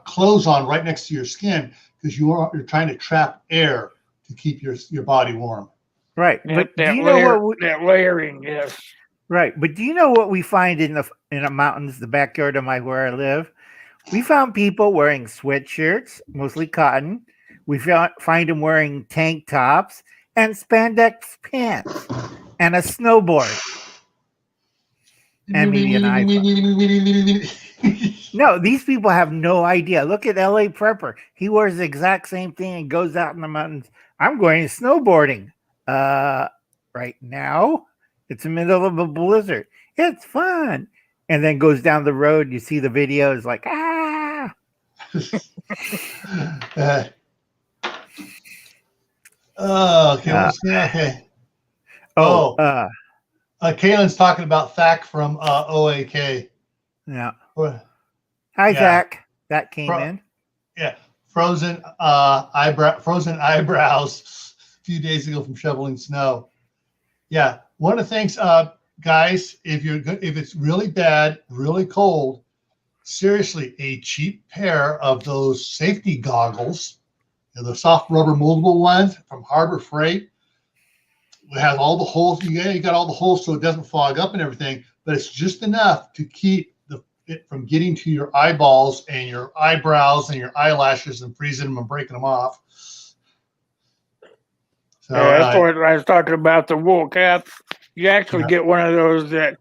C: clothes on right next to your skin, because you're trying to trap air to keep your body warm.
B: Right, but
A: that
B: do you know what
A: that layering? Yes.
B: Right, but do you know what we find in the mountains, the backyard of where I live? We found people wearing sweatshirts, mostly cotton. We find them wearing tank tops and spandex pants and a snowboard. And maybe an iPhone. No, these people have no idea. Look at LA Prepper. He wears the exact same thing and goes out in the mountains. I'm going snowboarding. Right now, it's the middle of a blizzard. It's fun. And then goes down the road. You see the video. It's like, ah.
C: Okay. Okay. Kaylin's talking about Thak from OAK.
B: Yeah. Hi, Zach. That came in.
C: Yeah. Frozen eyebrows a few days ago from shoveling snow. Yeah. One of the things, guys, if it's really bad, really cold, seriously, a cheap pair of those safety goggles, the soft rubber moldable ones from Harbor Freight. It has all the holes. You got all the holes so it doesn't fog up and everything, but it's just enough to keep it from getting to your eyeballs and your eyebrows and your eyelashes and freezing them and breaking them off. So,
A: that's what I was talking about, the wool caps. You actually get one of those that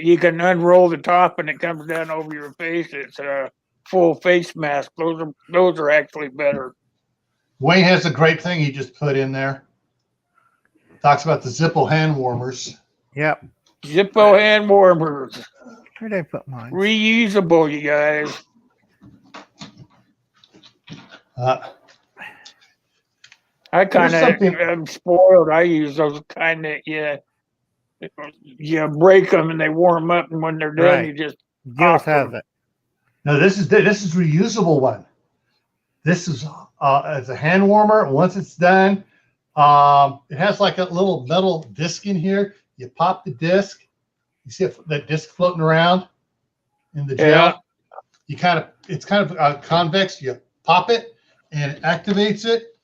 A: you can unroll the top and it comes down over your face. It's a full face mask. Those are actually better.
C: Wayne has a great thing he just put in there. Talks about the Zippo hand warmers.
B: Yep.
A: Zippo hand warmers.
B: Where'd I put mine?
A: Reusable, you guys. I kind of am spoiled. I use those kind of, you break them and they warm up, and when they're done, you just
B: have it.
C: No, this is reusable one. This is as a hand warmer. Once it's done, it has like a little metal disc in here. You pop the disc. You see that disc floating around in the gel.
A: Yeah.
C: It's kind of convex. You pop it and it activates it,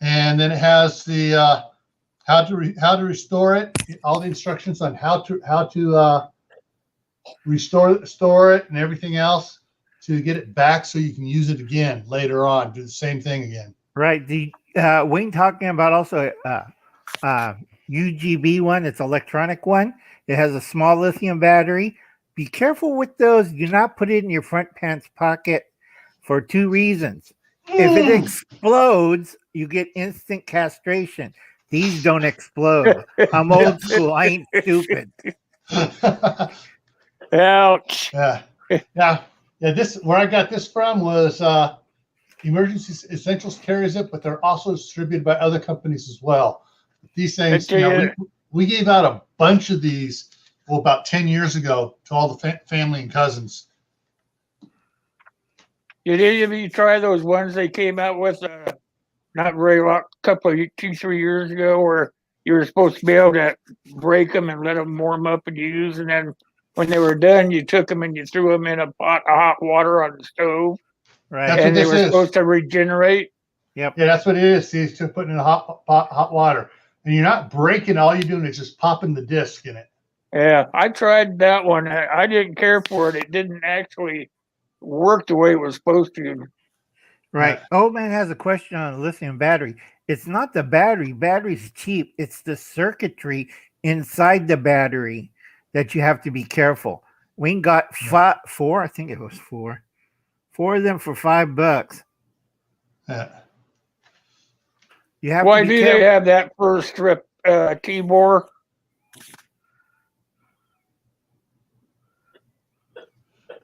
C: and then it has the how to restore it. All the instructions on how to restore it and everything else to get it back so you can use it again later on. Do the same thing again.
B: Right. The Wayne talking about also UGB one. It's electronic one. It has a small lithium battery. Be careful with those. Do not put it in your front pants pocket for two reasons. If it explodes, you get instant castration. These don't explode. I'm old school. I ain't stupid.
A: Ouch.
C: Yeah. This where I got this from was Emergency Essentials carries it, but they're also distributed by other companies as well. These things, we gave out a bunch of these about 10 years ago to all the family and cousins.
A: Did any of you try those ones they came out with not very long, couple of 2-3 years ago, where you were supposed to be able to break them and let them warm up and use, and then when they were done, you took them and you threw them in a pot of hot water on the stove?
B: Right.
C: That's what
A: and they
C: this
A: were
C: is.
A: supposed to regenerate.
B: Yep.
C: Yeah, that's what it is. See, it's just putting in hot water, and you're not breaking. All you're doing is just popping the disc in it.
A: Yeah, I tried that one. I didn't care for it. It didn't actually work the way it was supposed to.
B: Right. Old man has a question on lithium battery. It's not the battery. Battery's cheap. It's the circuitry inside the battery that you have to be careful. Wayne got four. I think it was four of them for $5.
C: Yeah.
B: You have
A: Why
B: to be
A: do
B: careful.
A: they have that first strip keyboard?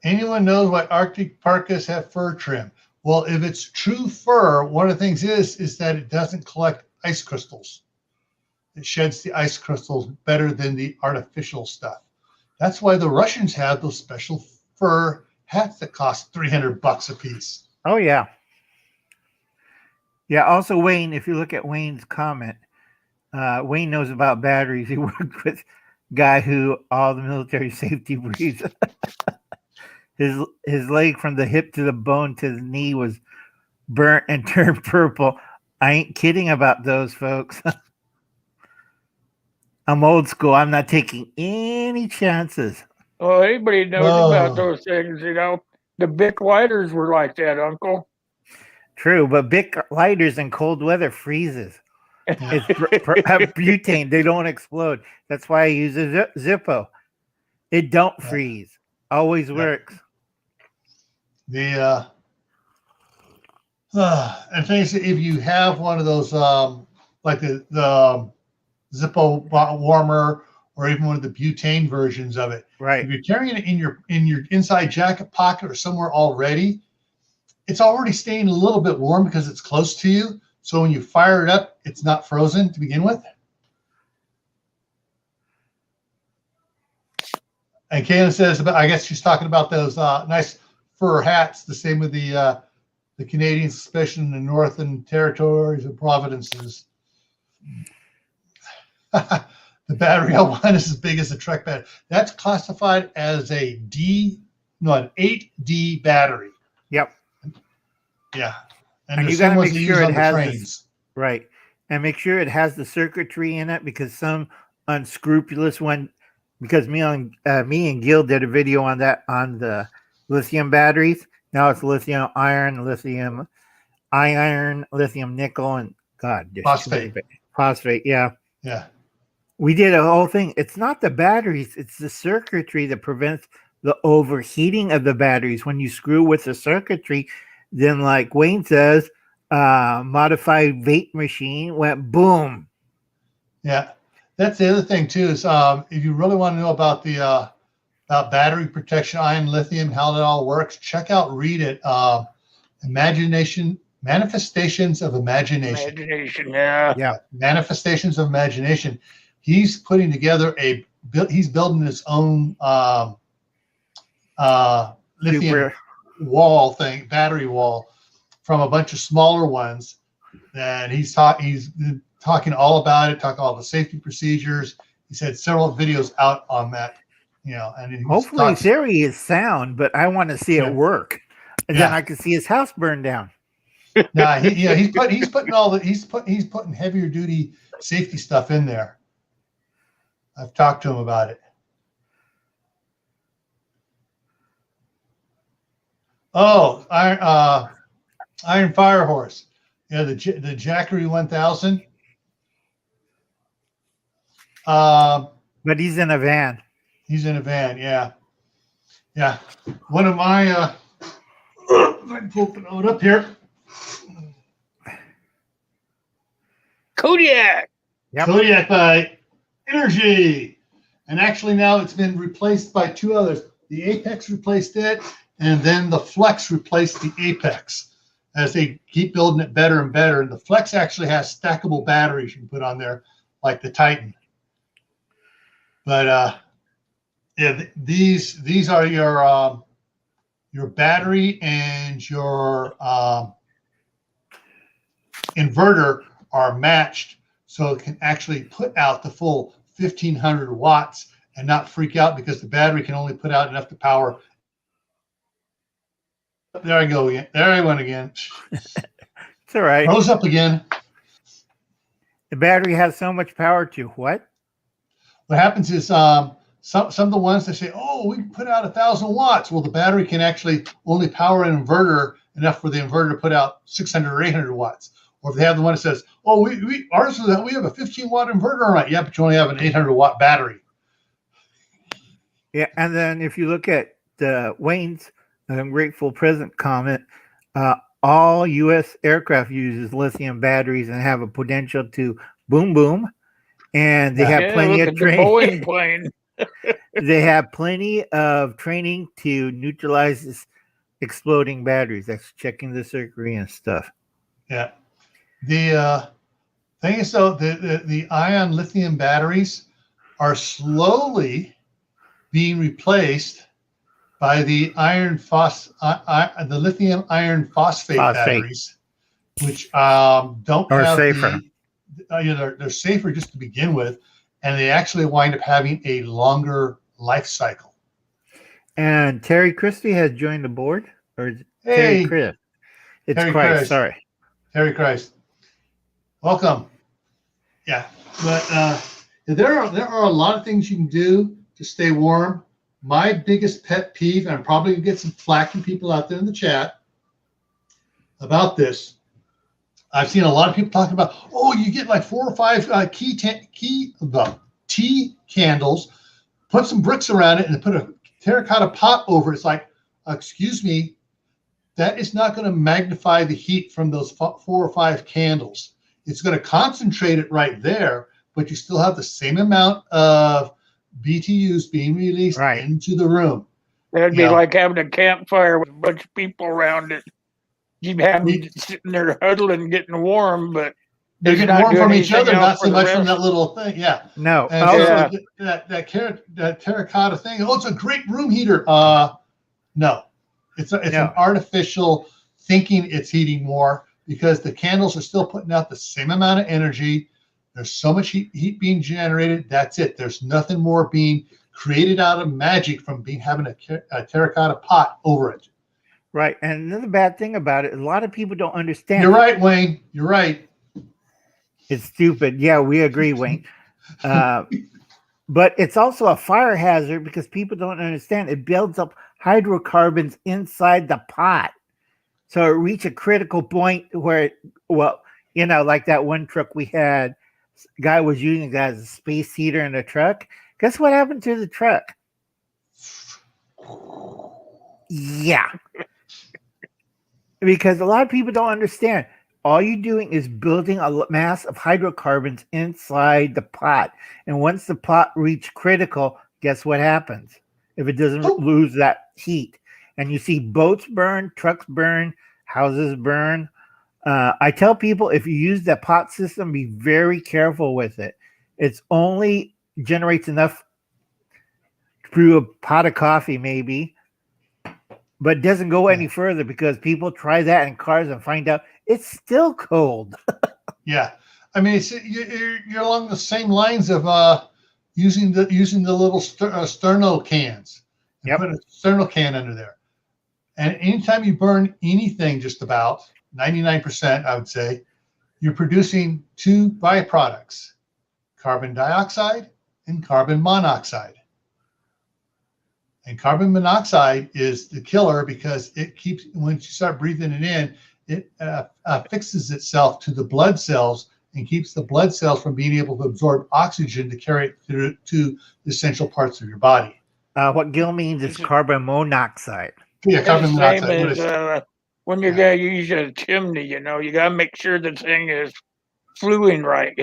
C: Anyone knows why Arctic parkas have fur trim? Well, if it's true fur, one of the things is that it doesn't collect ice crystals. It sheds the ice crystals better than the artificial stuff. That's why the Russians have those special fur hats that cost $300 a piece.
B: Oh yeah. Yeah. Also, Wayne, if you look at Wayne's comment, Wayne knows about batteries. He worked with a guy who all the military safety breeds. His leg from the hip to the bone to the knee was burnt and turned purple. I ain't kidding about those, folks. I'm old school. I'm not taking any chances.
A: Well, anybody knows about those things, you know. The Bic lighters were like that, Uncle.
B: True, but Bic lighters in cold weather freezes. It's butane. They don't explode. That's why I use a Zippo. It don't freeze. Always works.
C: The and things, if you have one of those like the Zippo warmer or even one of the butane versions of it,
B: Right.
C: if you're carrying it in your inside jacket pocket or somewhere already, it's already staying a little bit warm because it's close to you. So when you fire it up, it's not frozen to begin with. And Kayla says about, I guess she's talking about those nice fur hats, the same with the Canadians, especially in the Northern Territories and provinces. The battery on one is as big as a truck battery. That's classified as an 8D battery.
B: Yep.
C: Yeah.
B: And you got to make sure it has this, right. And make sure it has the circuitry in it, because some unscrupulous one, because me and Gil did a video on that, on the lithium batteries. Now it's lithium iron, lithium nickel, and phosphate. Yeah.
C: Yeah.
B: We did a whole thing. It's not the batteries, it's the circuitry that prevents the overheating of the batteries. When you screw with the circuitry, then like Wayne says, modified vape machine went boom.
C: Yeah. That's the other thing too, is if you really want to know about the about battery protection, iron, lithium, how that all works, read it. Manifestations of Imagination.
A: Yeah.
C: Manifestations of Imagination. He's putting together he's building his own lithium battery wall from a bunch of smaller ones. And he's talking all about it, talking all the safety procedures. He's had several videos out on that, and
B: hopefully theory is sound, but I want to see it work. And then I can see his house burn down.
C: Nah, he's putting heavier duty safety stuff in there. I've talked to him about it. Oh, Iron Fire Horse. Yeah, the Jackery 1000.
B: But he's in a van.
C: He's in a van, yeah. Yeah. One of my if I can pull it up here.
A: Kodiak.
B: Yep.
C: Kodiak by Energy. And actually now it's been replaced by two others. The Apex replaced it, and then the Flex replaced the Apex as they keep building it better and better. And the Flex actually has stackable batteries you can put on there, like the Titan. But yeah, these are your battery and your inverter are matched, so it can actually put out the full 1,500 watts and not freak out because the battery can only put out enough to power There I go again. There I went again.
B: It's all right.
C: Rose up again.
B: The battery has so much power to what?
C: What happens is some of the ones that say, "Oh, we can put out 1,000 watts." Well, the battery can actually only power an inverter enough for the inverter to put out 600 or 800 watts. Or if they have the one that says, "Oh, we have a 15-watt inverter," right? Yeah, but you only have an 800-watt battery.
B: Yeah, and then if you look at Wayne's grateful present comment, all U.S. aircraft uses lithium batteries and have a potential to boom boom, and they have plenty
A: look
B: of
A: at the Boeing
B: training.
A: plane.
B: They have plenty of training to neutralize this exploding batteries. That's checking the circuitry and stuff.
C: Yeah. The thing is, though, the ion lithium batteries are slowly being replaced by the the lithium iron phosphate batteries, which don't have
B: safer.
C: They're safer just to begin with, and they actually wind up having a longer life cycle.
B: And Terry Christie has joined the board, or is it
C: Hey,
B: Terry Chris? It's
C: Terry
B: Christ.
C: Christ.
B: Sorry.
C: Terry Christ. Welcome. Yeah, but there are a lot of things you can do to stay warm. My biggest pet peeve, and I'm probably gonna get some flack from people out there in the chat about this. I've seen a lot of people talking about, oh, you get like 4 or 5 tea candles, put some bricks around it, and put a terracotta pot over it. It's like, excuse me, that is not going to magnify the heat from those 4 or 5 candles. It's going to concentrate it right there, but you still have the same amount of BTUs being released into the room.
A: That'd be like having a campfire with a bunch of people around it. You'd have them sitting there huddling, getting warm, but
C: they're getting warm from each other, not so much from that little thing. Yeah.
B: No.
C: And also that terracotta thing. Oh, it's a great room heater. No. It's an artificial thinking it's heating more, because the candles are still putting out the same amount of energy. There's so much heat being generated. That's it. There's nothing more being created out of magic from having a terracotta pot over it.
B: Right. And another bad thing about it, a lot of people don't understand.
C: You're right, Wayne. You're right.
B: It's stupid. Yeah, we agree, Wayne. But it's also a fire hazard because people don't understand. It builds up hydrocarbons inside the pot. So it reaches a critical point where, like that one truck we had, guy was using that as a space heater in the truck. Guess what happened to the truck? Yeah. Because a lot of people don't understand. All you're doing is building a mass of hydrocarbons inside the pot. And once the pot reaches critical, guess what happens? If it doesn't lose that heat. And you see boats burn, trucks burn, houses burn. I tell people, if you use that pot system, be very careful with it. It's only generates enough to brew a pot of coffee, maybe. But it doesn't go any further, because people try that in cars and find out it's still cold.
C: Yeah, I mean, you're along the same lines of using the little sterno cans. And put a sterno can under there. And anytime you burn anything, just about 99%, I would say, you're producing 2 byproducts: carbon dioxide and carbon monoxide. And carbon monoxide is the killer, because it keeps, once you start breathing it in, it fixes itself to the blood cells and keeps the blood cells from being able to absorb oxygen to carry it through to the essential parts of your body.
B: What Gil means is carbon monoxide.
C: Yeah, carbon monoxide.
A: As, when you're going to use a chimney, you got to make sure the thing is fluing right,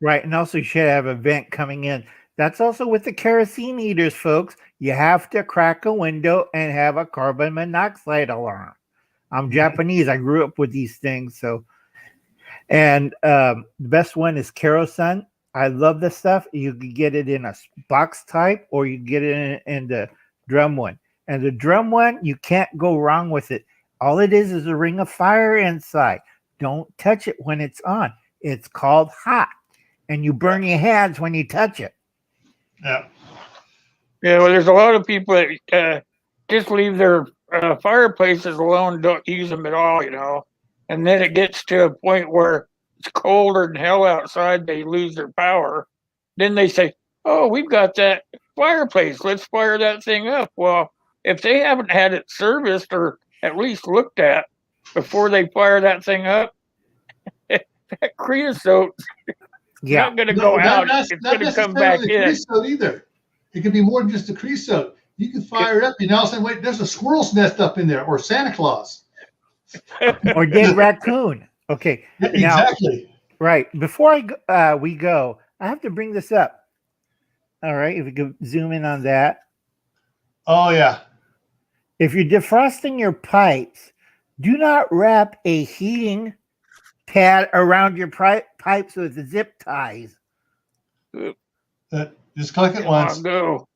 B: Right, and also you should have a vent coming in. That's also with the kerosene heaters, folks. You have to crack a window and have a carbon monoxide alarm. I'm Japanese. I grew up with these things. And the best one is Kerosun. I love this stuff. You can get it in a box type, or you can get it in the drum one. And the drum one, you can't go wrong with it. All it is a ring of fire inside. Don't touch it when it's on. It's called hot. And you burn your hands when you touch it.
C: Yeah.
A: Yeah, well, there's a lot of people that just leave their fireplaces alone don't use them at all, you know. And then it gets to a point where it's colder than hell outside, they lose their power. Then they say, "Oh, we've got that fireplace. Let's fire that thing up." Well, if they haven't had it serviced or at least looked at before they fire that thing up, that creosote's
B: Yeah.
A: not going to go out.
C: Not
A: It's going to come back
C: necessarily the
A: in.
C: creosote either. It could be more than just a creosote. You can fire it up, and all of a sudden, wait, there's a squirrel's nest up in there, or Santa Claus.
B: Or dead raccoon. Okay.
C: Yeah,
B: Now,
C: exactly.
B: right. Before we go, I have to bring this up. All right. If we could zoom in on that.
C: Oh yeah.
B: If you're defrosting your pipes, do not wrap a heating pad around your pipes with zip ties.
C: Just click it once.
A: I'll go.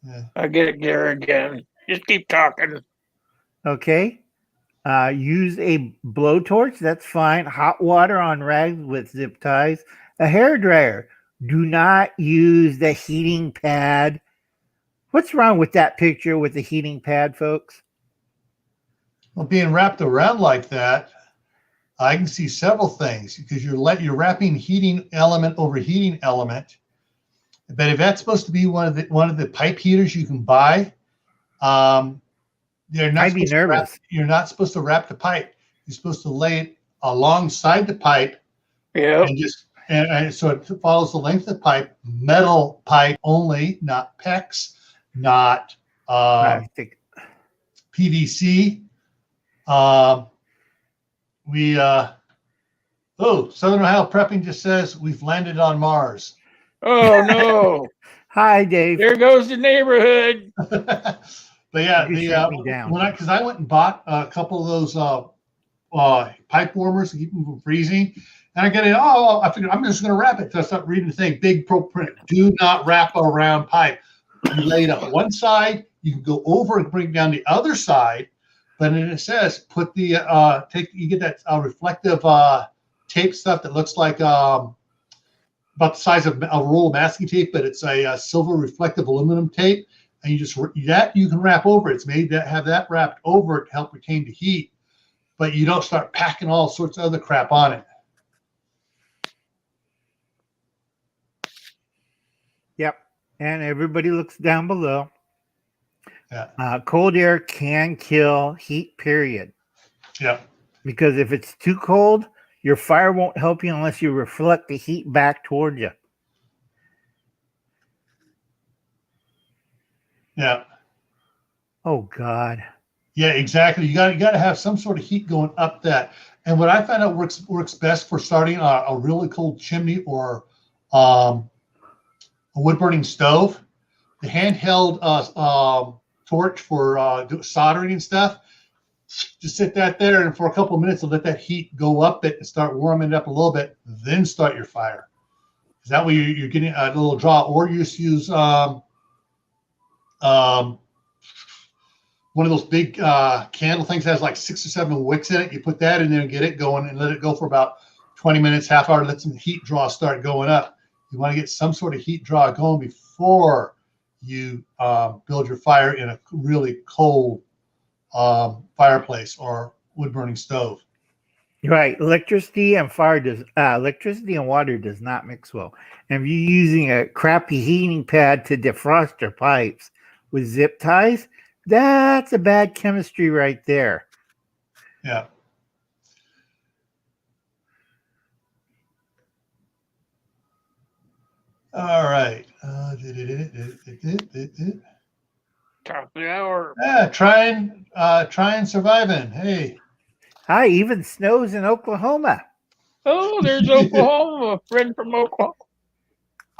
C: Yeah.
A: I get it, Gary, again. Just keep talking.
B: Okay. Use a blowtorch. That's fine. Hot water on rags with zip ties. A hair dryer. Do not use the heating pad. What's wrong with that picture with the heating pad, folks?
C: Well, being wrapped around like that, I can see several things because you're wrapping heating element over heating element. But if that's supposed to be one of the pipe heaters you can buy, you're not
B: I'd be nervous.
C: You're not supposed to wrap the pipe. You're supposed to lay it alongside the pipe.
A: Yeah.
C: And so it follows the length of the pipe, metal pipe only, not PEX, not
B: I think
C: PVC. Southern Ohio Prepping just says we've landed on Mars.
A: Oh, no.
B: Hi, Dave.
A: There goes the neighborhood.
C: But yeah,
B: You shut me down.
C: because I went and bought a couple of those pipe warmers to keep them from freezing, and I get it. Oh, I figured I'm just going to wrap it. So I start reading the thing, big pro print. Do not wrap around pipe. You lay it up one side. You can go over and bring it down the other side, but then it says put the you get that reflective tape stuff that looks like about the size of a roll of masking tape, but it's a silver reflective aluminum tape. And you can wrap over it. It's made to have that wrapped over it to help retain the heat, but you don't start packing all sorts of other crap on it.
B: Yep. And everybody looks down below.
C: Yeah.
B: Cold air can kill heat, period.
C: Yeah.
B: Because if it's too cold, your fire won't help you unless you reflect the heat back toward you.
C: Yeah.
B: Oh, God.
C: Yeah, exactly. You got to have some sort of heat going up that. And what I found out works best for starting a really cold chimney or a wood burning stove. The handheld torch for soldering and stuff. Just sit that there, and for a couple of minutes, and let that heat go up it and start warming it up a little bit. Then start your fire. Is that way you're getting a little draw, or you just use one of those big candle things that has like 6 or 7 wicks in it. You put that in there and get it going, and let it go for about 20 minutes, half hour. Let some heat draw start going up. You want to get some sort of heat draw going before you build your fire in a really cold fireplace or wood burning stove.
B: Right. Electricity and water does not mix well. And if you're using a crappy heating pad to defrost your pipes with zip ties, that's a bad chemistry right there.
C: Yeah. All right.
A: Top of the hour.
C: Yeah, trying surviving. Hey.
B: Hi, even snows in Oklahoma.
A: Oh, there's Oklahoma. A friend from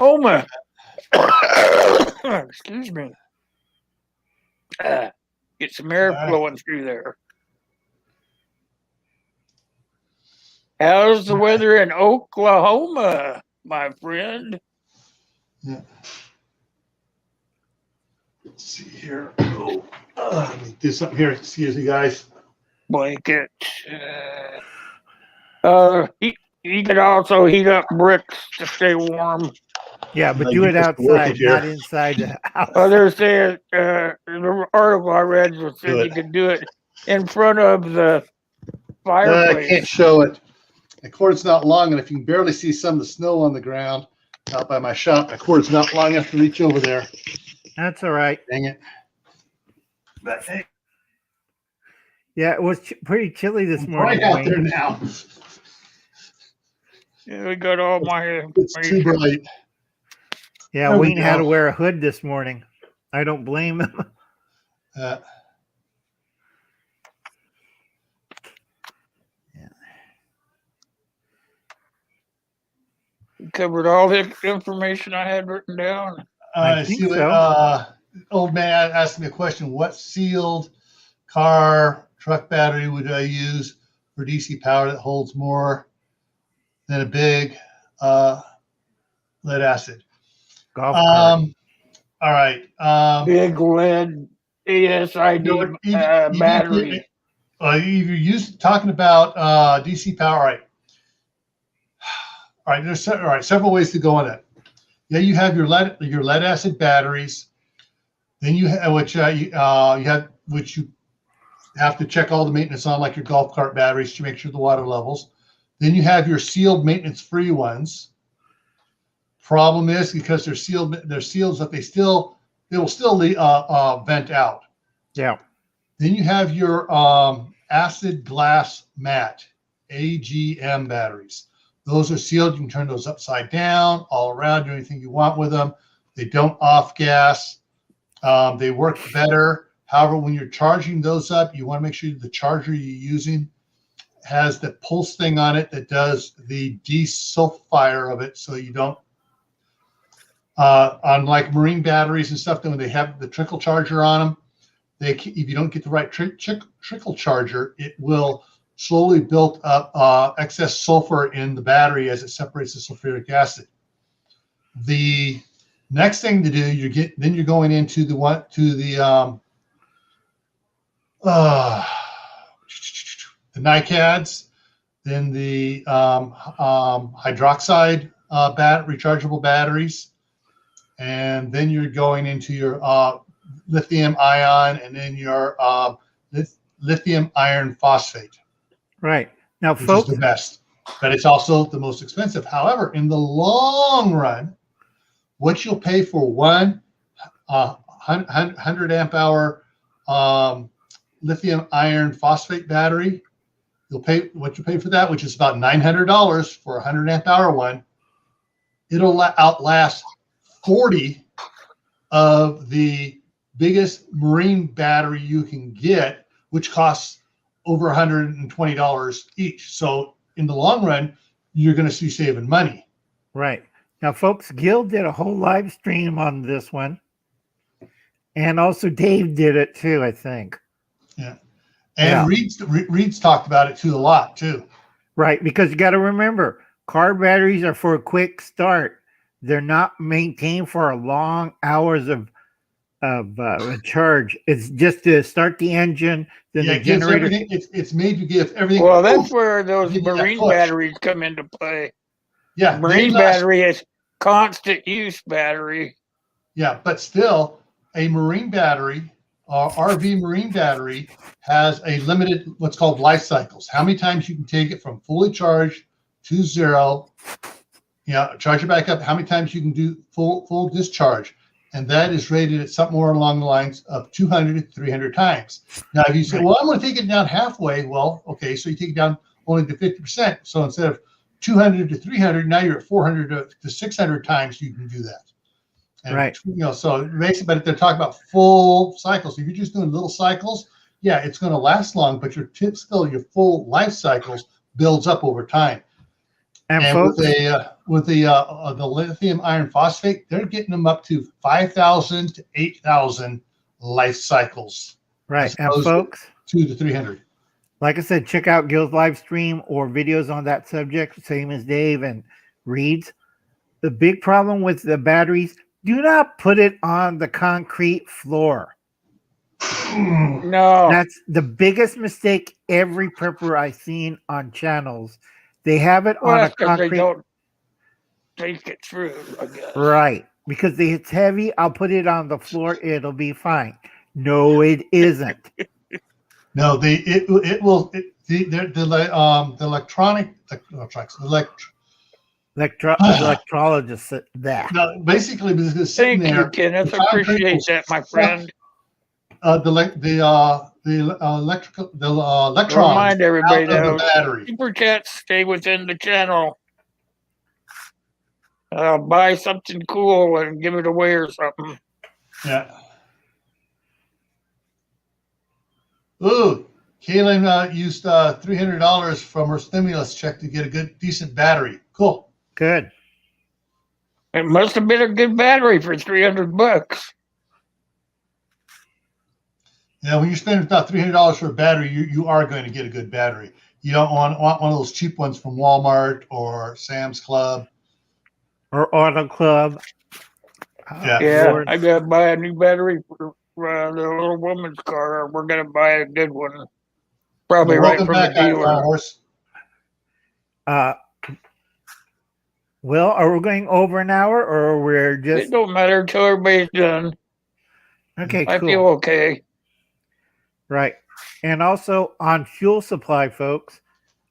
A: Oklahoma. Excuse me. Get some air flowing through there. How's the weather in Oklahoma, my friend?
C: Yeah. Let's see here. Let me do something here. Excuse me, guys.
A: Blanket. You could also heat up bricks to stay warm.
B: Yeah, but
C: Like,
B: do
C: you
B: it
C: just work it
B: outside,
C: here.
B: not inside the house.
A: Well, they're saying the article I read was
C: Do
A: said
C: it.
A: you could do it in front of the
C: I
A: fireplace.
C: can't show it. The cord's not long enough. You can barely see some of the snow on the ground out by my shop. The cord's not long enough to reach over there.
B: That's all right.
C: Dang it. But hey,
B: Yeah, it was pretty chilly this
C: I'm
B: morning.
C: right out there
B: Wayne.
C: now.
A: Yeah, we got all my
C: It's too
A: information.
C: bright.
B: Yeah,
C: There we
B: Wayne had
C: go.
B: to wear a hood this morning. I don't blame him.
C: Uh,
A: Covered all the information I had written down.
B: I think
C: see what,
B: so.
C: old man asked me a question. What sealed car, truck battery would I use for DC power that holds more than a big lead acid?
B: Golf cart.
C: All right.
A: Big lead ASID
C: You know what, even
A: battery.
C: if you're talking about DC power, all right. All right, there's several ways to go on that. Yeah, you have your lead acid batteries. Then you have which you have to check all the maintenance on, like your golf cart batteries, to make sure the water levels. Then you have your sealed maintenance-free ones. Problem is, because they're sealed, that they will still vent out.
B: Yeah.
C: Then you have your acid glass mat, AGM batteries. Those are sealed. You can turn those upside down, all around, do anything you want with them. They don't off gas. They work better. However, when you're charging those up, you want to make sure the charger you're using has the pulse thing on it that does the desulfire of it, so you don't, unlike marine batteries and stuff, when they have the trickle charger on them, if you don't get the right trickle charger, it will slowly build up excess sulfur in the battery as it separates the sulfuric acid. The next thing to do, you're going into the NiCads, then the hydroxide rechargeable batteries, and then you're going into your lithium ion, and then your lithium iron phosphate.
B: Right. Now,
C: Which
B: folks,
C: is the best, but it's also the most expensive. However, in the long run, what you'll pay for one 100 amp hour lithium iron phosphate battery, you'll pay what you pay for that, which is about $900 for a 100 amp hour one. It'll outlast 40 of the biggest marine battery you can get, which costs over $120 each. So in the long run, you're going to see saving money.
B: right. Now, folks, Gil did a whole live stream on this one. And also Dave did it too, I think.
C: Yeah. And
B: Yeah.
C: Reed's talked about it too a lot too.
B: Right. Because you got to remember, car batteries are for a quick start. They're not maintained for long hours of a charge. It's just to start the engine, then the generator.
C: It's made to give everything.
A: Well, that's where those
C: Give you that
A: marine
C: push.
A: batteries come into play.
C: Yeah,
A: Marine battery is constant use battery.
C: Yeah, but still, a marine battery, RV marine battery, has a limited what's called life cycles. How many times you can take it from fully charged to zero, charge it back up. How many times you can do full discharge, and that is rated at something more along the lines of 200 to 300 times. Now, if you say, well, I'm going to take it down halfway, well, okay, so you take it down only to 50%. So instead of 200 to 300, now you're at 400 to 600 times you can do that. And,
B: right.
C: So it makes it, but they're talking about full cycles. If you're just doing little cycles, yeah, it's going to last long, but your full life cycles builds up over time. And folks, with the lithium iron phosphate, they're getting them up to 5,000 to 8,000 life cycles.
B: Right. And folks,
C: 2 to 300.
B: Like I said, check out Gil's live stream or videos on that subject, same as Dave and Reed's. The big problem with the batteries, do not put it on the concrete floor.
A: No.
B: That's the biggest mistake every prepper I've seen on channels. They have it on a concrete.
A: take it through, I guess.
B: Right. Because it's heavy, I'll put it on the floor, it'll be fine. No, it isn't.
C: No, it will the
B: Electrologist said that.
C: no, basically because it's sitting
A: Thank
C: there.
A: you, Kenneth.
C: the concrete
A: Appreciate
C: will
A: that, my
C: suck,
A: friend.
C: the electrons
A: Remind everybody
C: out of the
A: that
C: battery.
A: super chats stay within the channel. Buy something cool and give it away or something.
C: Yeah. Ooh, Kaylin used $300 from her stimulus check to get a good, decent battery. Cool.
B: Good.
A: It must have been a good battery for $300.
C: Yeah, when you spend about $300 for a battery, you are going to get a good battery. You don't want one of those cheap ones from Walmart or Sam's Club.
B: Or Auto Club.
C: Yeah.
A: Yeah,
B: Lord.
A: I gotta buy a new battery for the little woman's car. We're gonna buy a good one, probably
C: Well,
A: right
C: welcome
A: from the
C: back, Iron
A: dealer.
C: Horse.
B: Will, are we going over an hour or we're
A: It
B: just
A: don't matter until everybody's done.
B: okay?
A: I
B: Cool.
A: feel okay.
B: Right. And also on fuel supply, folks,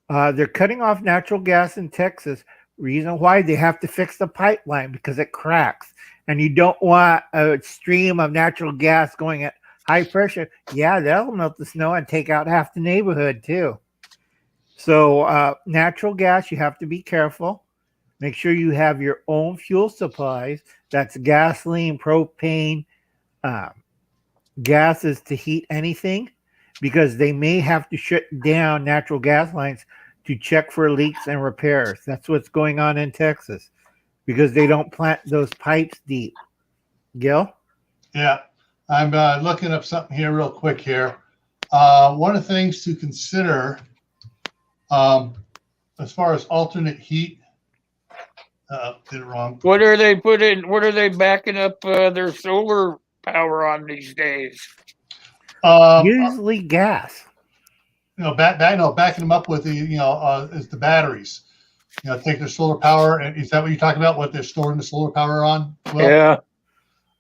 B: they're cutting off natural gas in Texas. Reason why they have to fix the pipeline because it cracks. And you don't want a stream of natural gas going at high pressure. Yeah, that'll melt the snow and take out half the neighborhood too. So natural gas, you have to be careful. Make sure you have your own fuel supplies. That's gasoline, propane, gases to heat anything, because they may have to shut down natural gas lines to check for leaks and repairs. That's what's going on in Texas because they don't plant those pipes deep. Gil?
C: Yeah, I'm looking up something here real quick here. One of the things to consider as far as alternate heat, did it wrong.
A: What are they putting? What are they backing up their solar power on these days?
B: Usually gas.
C: Backing them up with the, is the batteries. Take their solar power. And is that what you're talking about? What they're storing the solar power on? Well,
A: Yeah.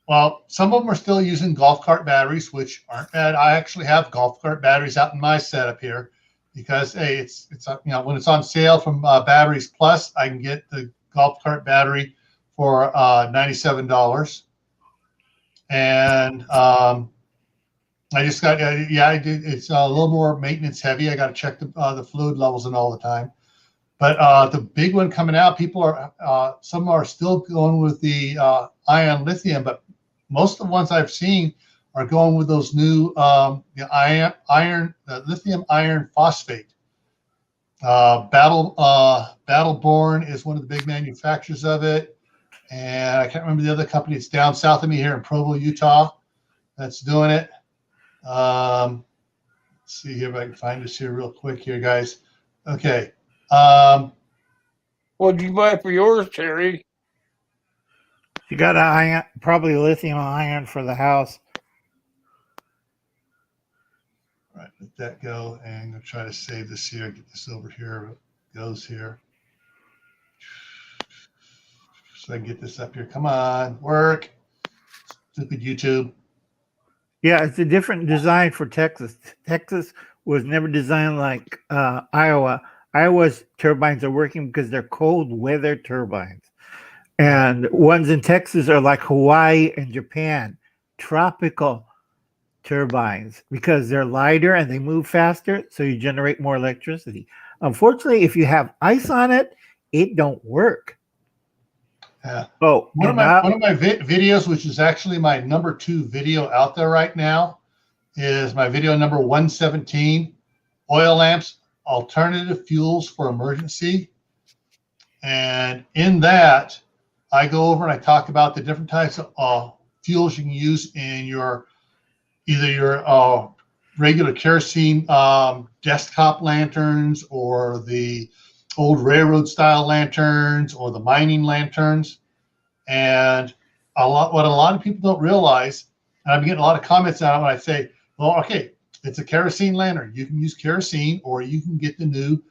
C: Well, some of them are still using golf cart batteries, which aren't bad. I actually have golf cart batteries out in my setup here because, hey, it's when it's on sale from Batteries Plus, I can get the golf cart battery for $97. And I just got, I did. It's a little more maintenance heavy. I got to check the fluid levels and all the time. But the big one coming out, people are some are still going with the ion lithium, but most of the ones I've seen are going with those new lithium iron phosphate. Battleborn is one of the big manufacturers of it, and I can't remember the other company. It's down south of me here in Provo, Utah, that's doing it. Let's see here if I can find this here real quick here, guys. Okay.
A: What'd you buy for yours, Terry?
B: You got an ion, probably lithium ion for the house.
C: All right, let that go, and I'm gonna try to save this here. Get this over here. It goes here, so I can get this up here. Come on, work. Stupid YouTube.
B: Yeah, it's a different design for Texas. Texas was never designed like Iowa. Iowa's turbines are working because they're cold weather turbines. And ones in Texas are like Hawaii and Japan, tropical turbines, because they're lighter and they move faster, so you generate more electricity. Unfortunately, if you have ice on it, it don't work.
C: Yeah.
B: Oh,
C: One of my videos, which is actually my number 2 video out there right now, is my video number 117, Oil Lamps, Alternative Fuels for Emergency. And in that, I go over and I talk about the different types of fuels you can use in either your regular kerosene desktop lanterns, or the old railroad style lanterns, or the mining lanterns. And what a lot of people don't realize, and I'm getting a lot of comments on it when I say, well, okay, it's a kerosene lantern. You can use kerosene, or you can get the new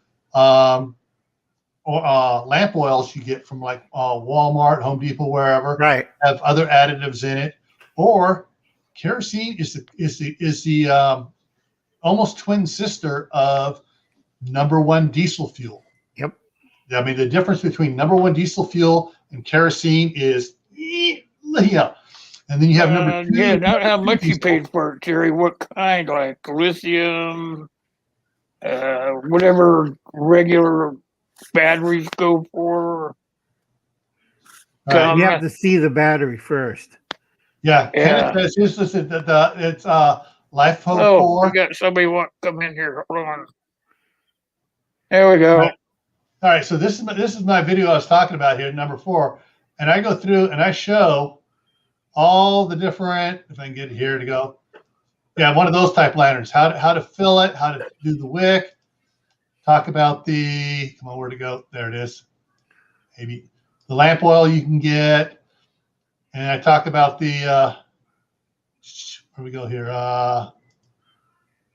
C: lamp oils you get from like Walmart, Home Depot, wherever,
B: Right.
C: have other additives in it, or kerosene is the almost twin sister of number one diesel fuel.
B: Yep.
C: I mean, the difference between number one diesel fuel and kerosene is, yeah. And then you have number two.
A: Yeah, not how much you
C: diesel.
A: paid for it, Jerry. What kind? Like lithium, whatever regular batteries go for.
C: All right.
B: You have to see the battery first.
C: Yeah.
A: Yeah.
C: It's just it's Life Hope
A: Oh,
C: 4.
A: we got somebody want to come in here. Hold on. There we go.
C: Right. All right, so this is my video I was talking about here, number 4, and I go through and I show all the different. If I can get it here to go, yeah, one of those type lanterns. How to fill it, how to do the wick. Talk about the come on, where to go? There it is. Maybe the lamp oil you can get, and I talk about the where we go here.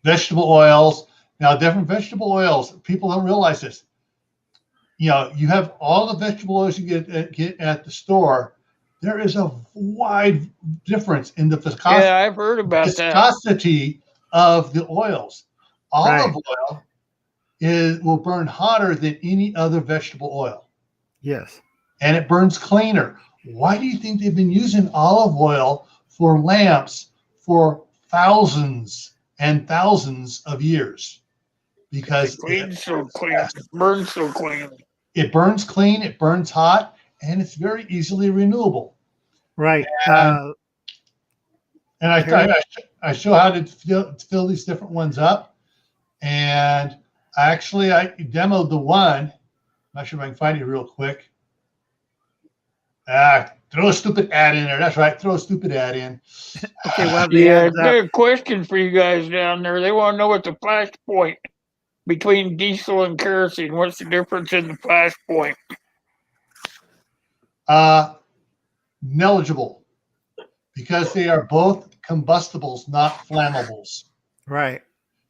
C: Vegetable oils. Now, different vegetable oils. People don't realize this. You know, you have all the vegetable oils you get at the store. There is a wide difference in the viscosity.
A: Yeah, I've heard about that.
C: Viscosity of the oils. Olive oil will burn hotter than any other vegetable oil.
B: Yes.
C: And it burns cleaner. Why do you think they've been using olive oil for lamps for thousands and thousands of years? Because
A: It cleans so clean, burns so clean.
C: it burns clean, it burns hot, and it's very easily renewable.
B: Right.
C: And I show how to fill these different ones up. And I demoed the one. I'm not sure if I can find it real quick. Throw a stupid ad in there. That's right. Throw a stupid ad in.
B: Okay, well,
A: Yeah, got a question for you guys down there. They want to know what the flash point between diesel and kerosene. What's the difference in the flash point?
C: Negligible, because they are both combustibles, not flammables.
B: right.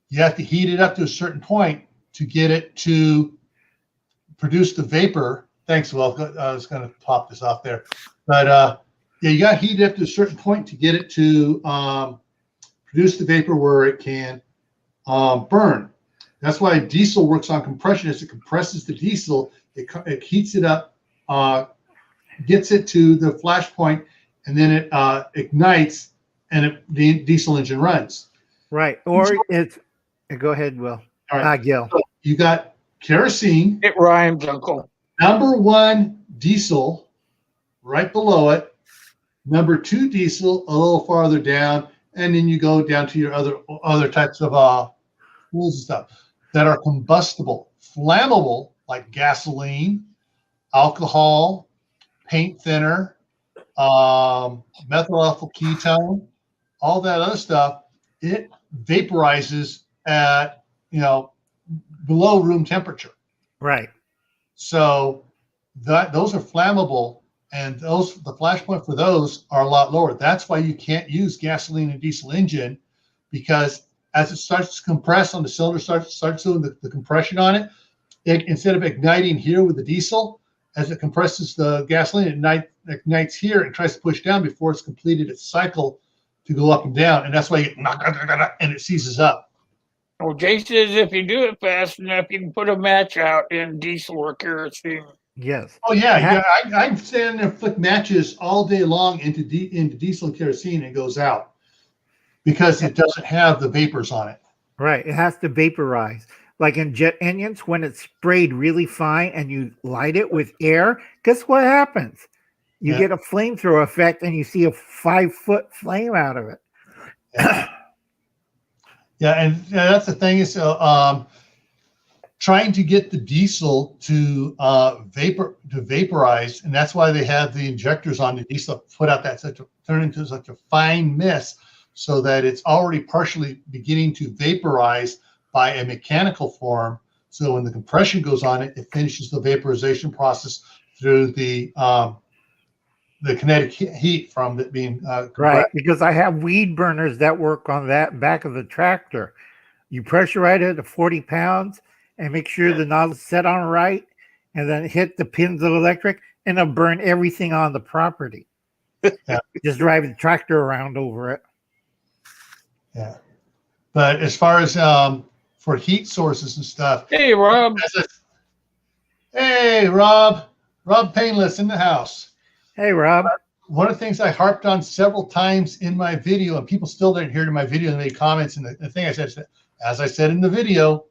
C: You have to heat it up to a certain point to get it to produce the vapor. Thanks, Will. I was going to pop this off there. But yeah, you got to heat it up to a certain point to get it to produce the vapor where it can burn. That's why diesel works on compression. As it compresses the diesel, it heats it up, gets it to the flash point, and then it ignites, and the diesel engine runs.
B: Right. Or it's go ahead, Will.
C: All right.
B: Gil.
C: So you got kerosene,
A: It rhymes, Uncle.
C: number 1 diesel right below it, number 2 diesel a little farther down, and then you go down to your other types of fuels and stuff that are combustible. Flammable, like gasoline, alcohol, paint thinner, methyl alpha ketone, all that other stuff, it vaporizes at below room temperature.
B: Right.
C: So those are flammable, and the flash point for those are a lot lower. That's why you can't use gasoline and diesel engine, because as it starts to compress on the cylinder, starts doing the compression on it, instead of igniting here with the diesel, as it compresses the gasoline, it ignites here and tries to push down before it's completed its cycle to go up and down, and that's why and it seizes up.
A: Well, Jay says if you do it fast enough, you can put a match out in diesel or kerosene.
B: Yes.
C: Oh yeah, I can stand there and flick matches all day long into diesel and kerosene, and it goes out because it doesn't have the vapors on it.
B: Right. It has to vaporize. Like in jet engines, when it's sprayed really fine and you light it with air, guess what happens? You get a flamethrower effect, and you see a 5-foot flame out of it.
C: Yeah, and that's the thing is trying to get the diesel to vaporize, and that's why they have the injectors on the diesel put out turn into such a fine mist, so that it's already partially beginning to vaporize by a mechanical form. So when the compression goes on it, it finishes the vaporization process through the kinetic heat from it being
B: right. Because I have weed burners that work on that back of the tractor. You pressurize it to 40 pounds and make sure the nozzle's set on right, and then hit the piezoelectric, and it'll burn everything on the property.
C: Yeah.
B: Just drive the tractor around over it.
C: Yeah. But as far as for heat sources and stuff,
A: Hey, Rob.
C: hey, Rob Painless in the house.
B: Hey, Rob.
C: One of the things I harped on several times in my video, and people still didn't hear it in my video and made comments, and the thing I said, as I said in the video,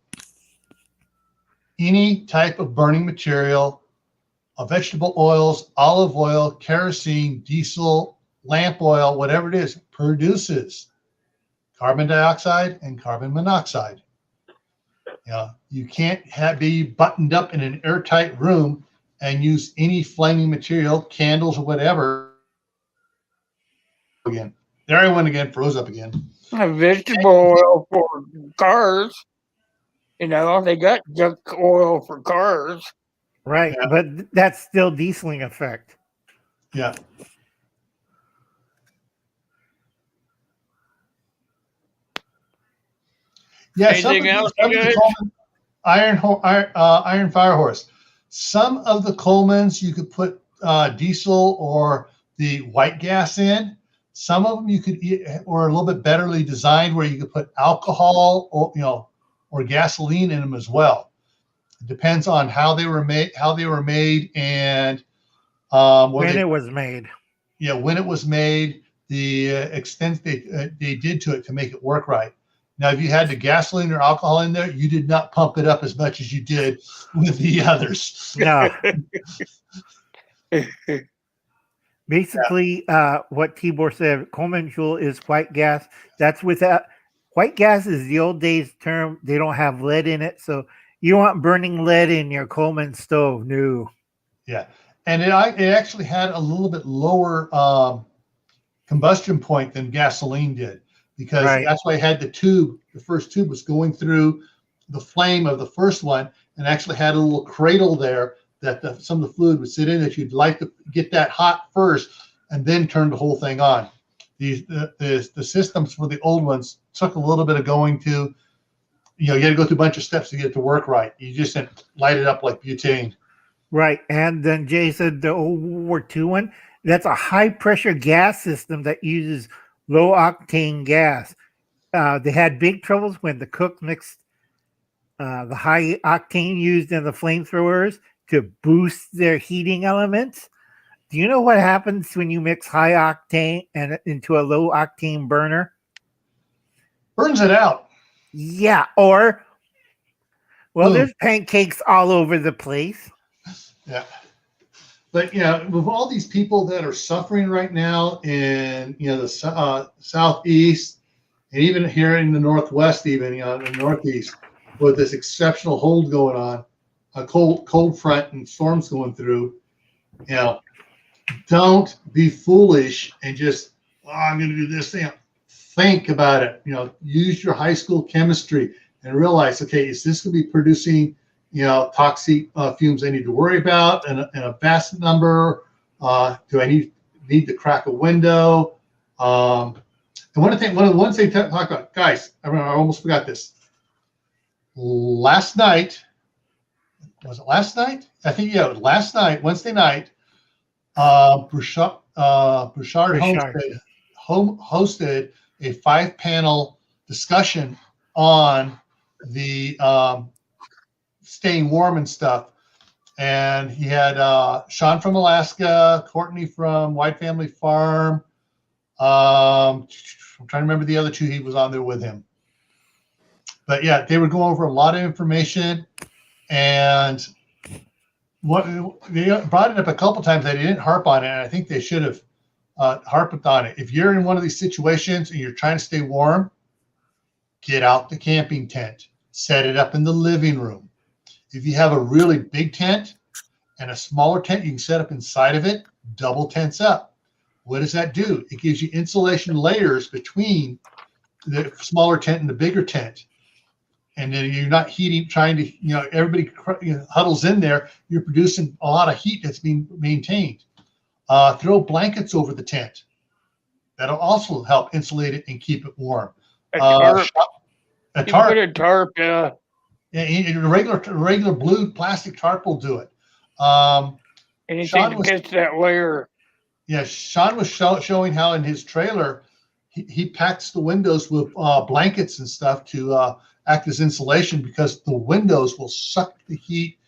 C: any type of burning material, vegetable oils, olive oil, kerosene, diesel, lamp oil, whatever it is, produces carbon dioxide and carbon monoxide. You can't be buttoned up in an airtight room and use any flaming material, candles or whatever. Again, there I went again, froze up again.
A: Vegetable oil for cars. They got junk oil for cars.
B: Right,
C: Yeah.
B: but that's still dieseling effect.
C: Yeah. Yeah.
A: Anything else, you guys?
C: Iron Fire Horse. Some of the Colemans you could put diesel or the white gas in. Some of them you could or a little bit betterly designed where you could put alcohol or gasoline in them as well. It depends on how they were made, and
B: When it was made.
C: Yeah, when it was made, the extent they did to it to make it work right. Now, if you had the gasoline or alcohol in there, you did not pump it up as much as you did with the others.
B: No. Basically, what Tibor said, Coleman fuel is white gas. That's without white gas is the old days term. They don't have lead in it, so you want burning lead in your Coleman stove. No.
C: Yeah, and it actually had a little bit lower combustion point than gasoline did, because that's why I had the tube. The first tube was going through the flame of the first one, and actually had a little cradle there that some of the fluid would sit in, that you'd like to get that hot first and then turn the whole thing on. The systems for the old ones took a little bit of going to, you had to go through a bunch of steps to get it to work right. You just didn't light it up like butane.
B: Right. And then Jay said the World War II one, that's a high pressure gas system that uses low octane gas. They had big troubles when the cook mixed the high octane used in the flamethrowers to boost their heating elements. Do you know what happens when you mix high octane and into a low octane burner?
C: Burns it out.
B: Yeah, or there's pancakes all over the place.
C: Yeah. But with all these people that are suffering right now in the southeast, and even here in the northwest, even the northeast, with this exceptional hold going on, a cold front and storms going through, don't be foolish and just, I'm going to do this thing. Think about it. Use your high school chemistry and realize, okay, is this going to be producing toxic fumes I need to worry about, and a vast number? Do I need to crack a window? And one of the ones they talk about, guys, I almost forgot this. Last night, was it last night? I think, it was last night, Wednesday night, Bouchard hosted a 5-panel discussion on the staying warm and stuff. And he had Sean from Alaska, Courtney from White Family Farm. I'm trying to remember the other two he was on there with him. But yeah, they were going over a lot of information, and what they brought it up a couple times. They didn't harp on it, and I think they should have harped on it. If you're in one of these situations and you're trying to stay warm, get out the camping tent, set it up in the living room. If you have a really big tent and a smaller tent, you can set up inside of it, double tents up. What does that do? It gives you insulation layers between the smaller tent and the bigger tent. And then you're not heating, trying to, everybody huddles in there. You're producing a lot of heat that's being maintained. Throw blankets over the tent. That'll also help insulate it and keep it warm.
A: A tarp.
C: A tarp.
A: Put a tarp, yeah.
C: A regular blue plastic tarp will do it.
A: Anything
C: Sean
A: to
C: was-
A: catch that layer.
C: Yeah, Sean was showing how in his trailer he packs the windows with blankets and stuff to act as insulation because the windows will suck the heat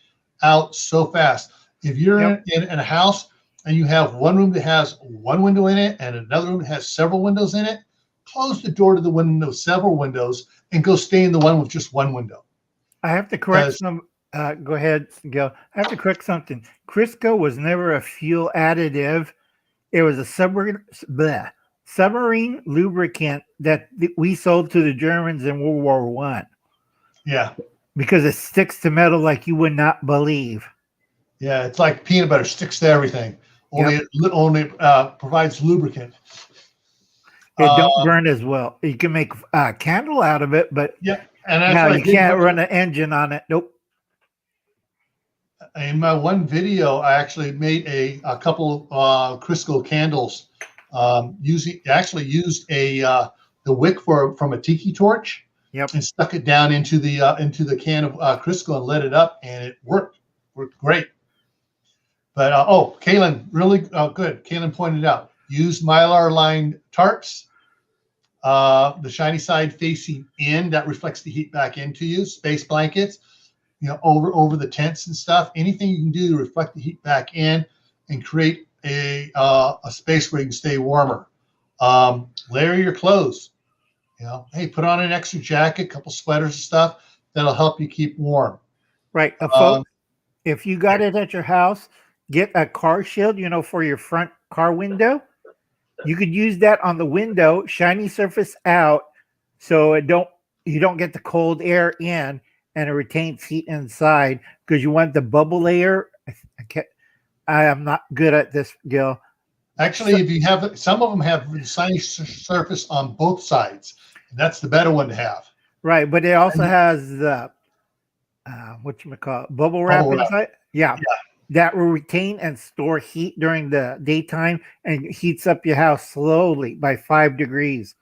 C: out so fast. If you're in a house and you have one room that has one window in it and another room that has several windows in it, close the door to the window with several windows and go stay in the one with just one window.
B: I have to correct some. Go ahead, Gil. I have to correct something. Crisco was never a fuel additive. It was a submarine lubricant that we sold to the Germans in World War I.
C: Yeah.
B: Because it sticks to metal like you would not believe.
C: Yeah, it's like peanut butter, sticks to everything. Only it provides lubricant.
B: It don't burn as well. You can make a candle out of it, but
C: yeah, and that's
B: no,
C: what
B: you can't run an engine on it. Nope.
C: In my one video, I actually made a couple Crisco candles. Used the wick from a tiki torch.
B: Yep.
C: And stuck it down into the can of Crisco and lit it up, and it worked great. But Kaylin, really good. Kaylin pointed out, use Mylar lined tarps, the shiny side facing in that reflects the heat back into you. Space blankets, over the tents and stuff. Anything you can do to reflect the heat back in and create a space where you can stay warmer. Layer your clothes. Hey, put on an extra jacket, a couple sweaters and stuff. That'll help you keep warm.
B: Right. Folks, if you got it at your house, get a car shield, for your front car window. You could use that on the window, shiny surface out, so you don't get the cold air in and it retains heat inside because you want the bubble layer. I am not good at this, Gil.
C: Actually, if you have some of them have shiny surface on both sides. That's the better one to have.
B: Right, but it also has the bubble wrap inside. Yeah, that will retain and store heat during the daytime and heats up your house slowly by 5 degrees.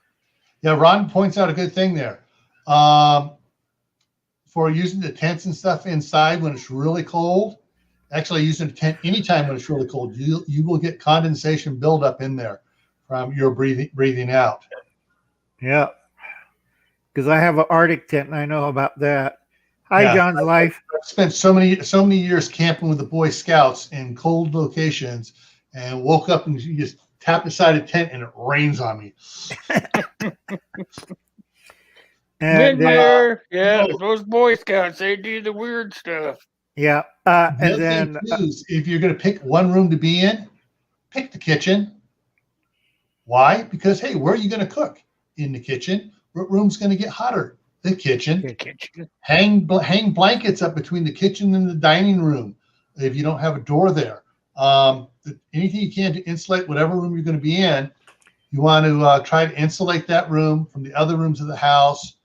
C: Yeah, Ron points out a good thing there. For using the tents and stuff inside when it's really cold, actually using a tent anytime when it's really cold, you will get condensation buildup in there from your breathing out.
B: Yeah. Because I have an Arctic tent and I know about that. Hi, John's Life.
C: I've spent so many years camping with the Boy Scouts in cold locations and woke up and you just tap inside a tent and it rains on me.
B: And
A: those Boy Scouts, they do the weird stuff.
B: Yeah. And then
C: if you're going to pick one room to be in, pick the kitchen. Why? Because, hey, where are you going to cook? In the kitchen. What room's going to get hotter? The kitchen. Hang blankets up between the kitchen and the dining room if you don't have a door there. Anything you can to insulate whatever room you're going to be in, you want to try to insulate that room from the other rooms of the house.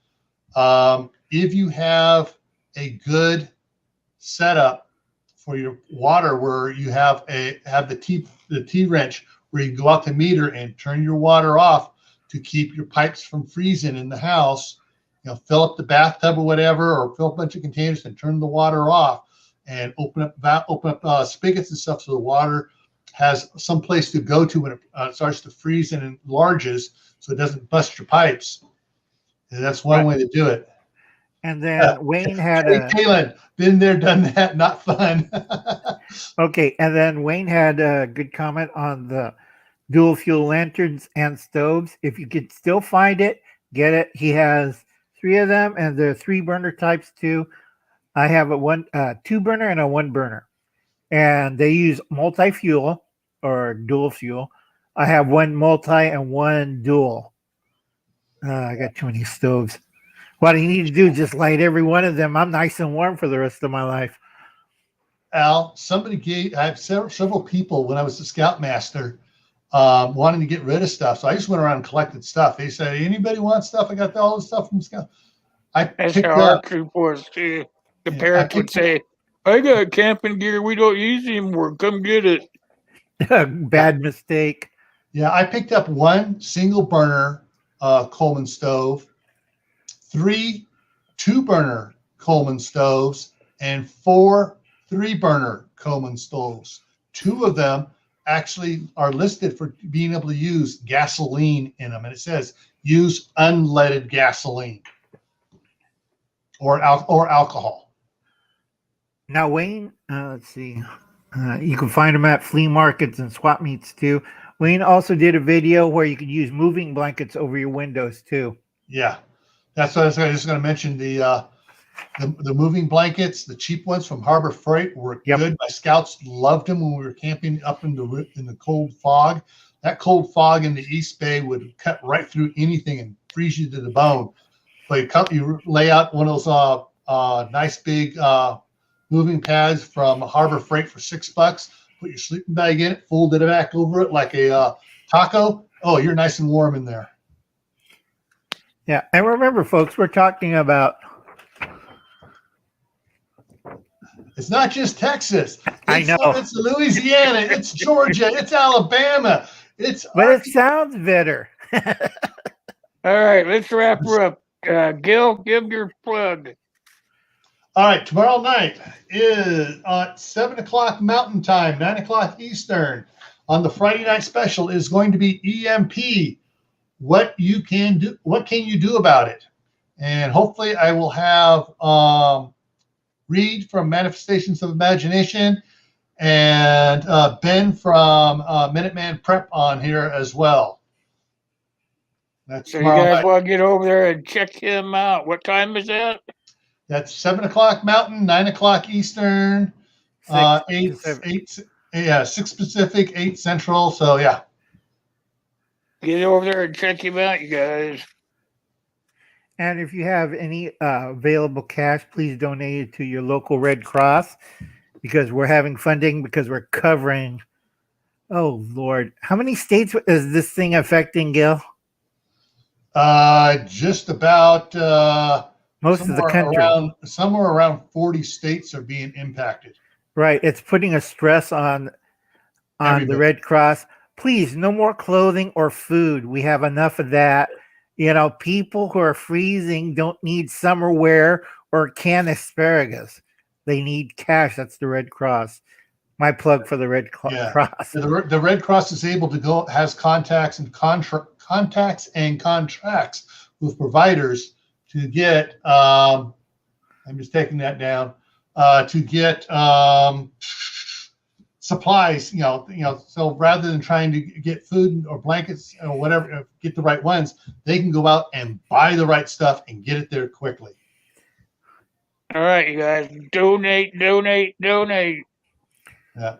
C: If you have a good setup for your water where you have the T wrench where you can go out the meter and turn your water off to keep your pipes from freezing in the house, fill up the bathtub or whatever, or fill a bunch of containers and turn the water off and open up spigots and stuff so the water has some place to go to when it starts to freeze and enlarges so it doesn't bust your pipes. And that's one way to do it.
B: And then Wayne had
C: Kaylin, been there, done that, not fun.
B: Okay, and then Wayne had a good comment on the dual fuel lanterns and stoves. If you could still find it, get it. He has 3 of them, and they're 3 burner types too. I have a 2 burner and a 1 burner, and they use multi-fuel or dual fuel. I have 1 multi and 1 dual. I got too many stoves. What I need to do is just light every one of them. I'm nice and warm for the rest of my life.
C: Al, I have several people when I was the Scoutmaster wanting to get rid of stuff. So I just went around and collected stuff. They said, anybody want stuff? I got all this stuff from Scout.
A: That's how our troop was too. The parents would say, I got camping gear. We don't use anymore. Come get it.
B: Bad mistake.
C: Yeah, I picked up 1 single burner Coleman stove, 3 2-burner Coleman stoves, and 4 3-burner Coleman stoves. 2 of them actually are listed for being able to use gasoline in them, and it says use unleaded gasoline or alcohol.
B: Now, Wayne, let's see. You can find them at flea markets and swap meets too. Wayne also did a video where you could use moving blankets over your windows too.
C: Yeah, that's what I was just going to mention. The moving blankets, the cheap ones from Harbor Freight, were good. My scouts loved them when we were camping up in the cold fog. That cold fog in the East Bay would cut right through anything and freeze you to the bone. But you lay out one of those nice big moving pads from Harbor Freight for $6. Put your sleeping bag in it, fold it back over it like a taco. Oh, you're nice and warm in there.
B: Yeah, and remember, folks, we're talking about.
C: It's not just Texas.
B: I know.
C: It's Louisiana. It's Georgia. It's Alabama.
B: But it sounds better.
A: All right, let's wrap her up. Gil, give your plug.
C: All right, tomorrow night is at 7 o'clock Mountain Time, 9 o'clock Eastern. On the Friday night special is going to be EMP. What can you do about it? And hopefully I will have Reed from Manifestations of Imagination and Ben from Minuteman Prep on here as well. That's
A: so you guys want to get over there and check him out. What time is that?
C: That's 7 o'clock Mountain, 9 o'clock Eastern, 6 Pacific, 8 Central. So yeah.
A: Get over there and check him out, you guys.
B: And if you have any available cash, please donate it to your local Red Cross, because we're having funding, because we're covering. Oh Lord, how many states is this thing affecting, Gil?
C: Just about
B: most of the country.
C: Somewhere around 40 states are being impacted.
B: Right, it's putting a stress on the Red Cross. Please, no more clothing or food. We have enough of that. You know, people who are freezing don't need summer wear or canned asparagus. They need cash. That's the Red Cross. My plug for the Red Cross.
C: The Red Cross is able to has contacts and contracts with providers to get. I'm just taking that down to get supplies. So rather than trying to get food or blankets or whatever, get the right ones, they can go out and buy the right stuff and get it there quickly.
A: All right, you guys, donate.
C: Yeah.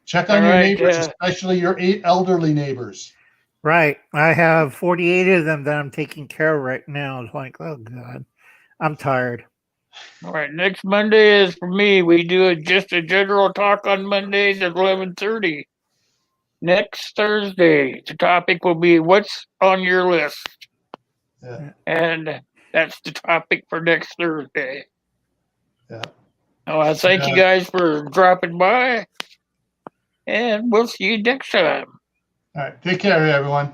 C: Check on your neighbors, especially your elderly neighbors.
B: Right. I have 48 of them that I'm taking care of right now. It's like, oh God, I'm tired.
A: All right, next Monday is for me. We do just a general talk on Mondays at 11:30. Next Thursday, the topic will be what's on your list.
C: Yeah.
A: And that's the topic for next Thursday.
C: Yeah.
A: I thank you guys for dropping by, and we'll see you next time.
C: All right. Take care, everyone.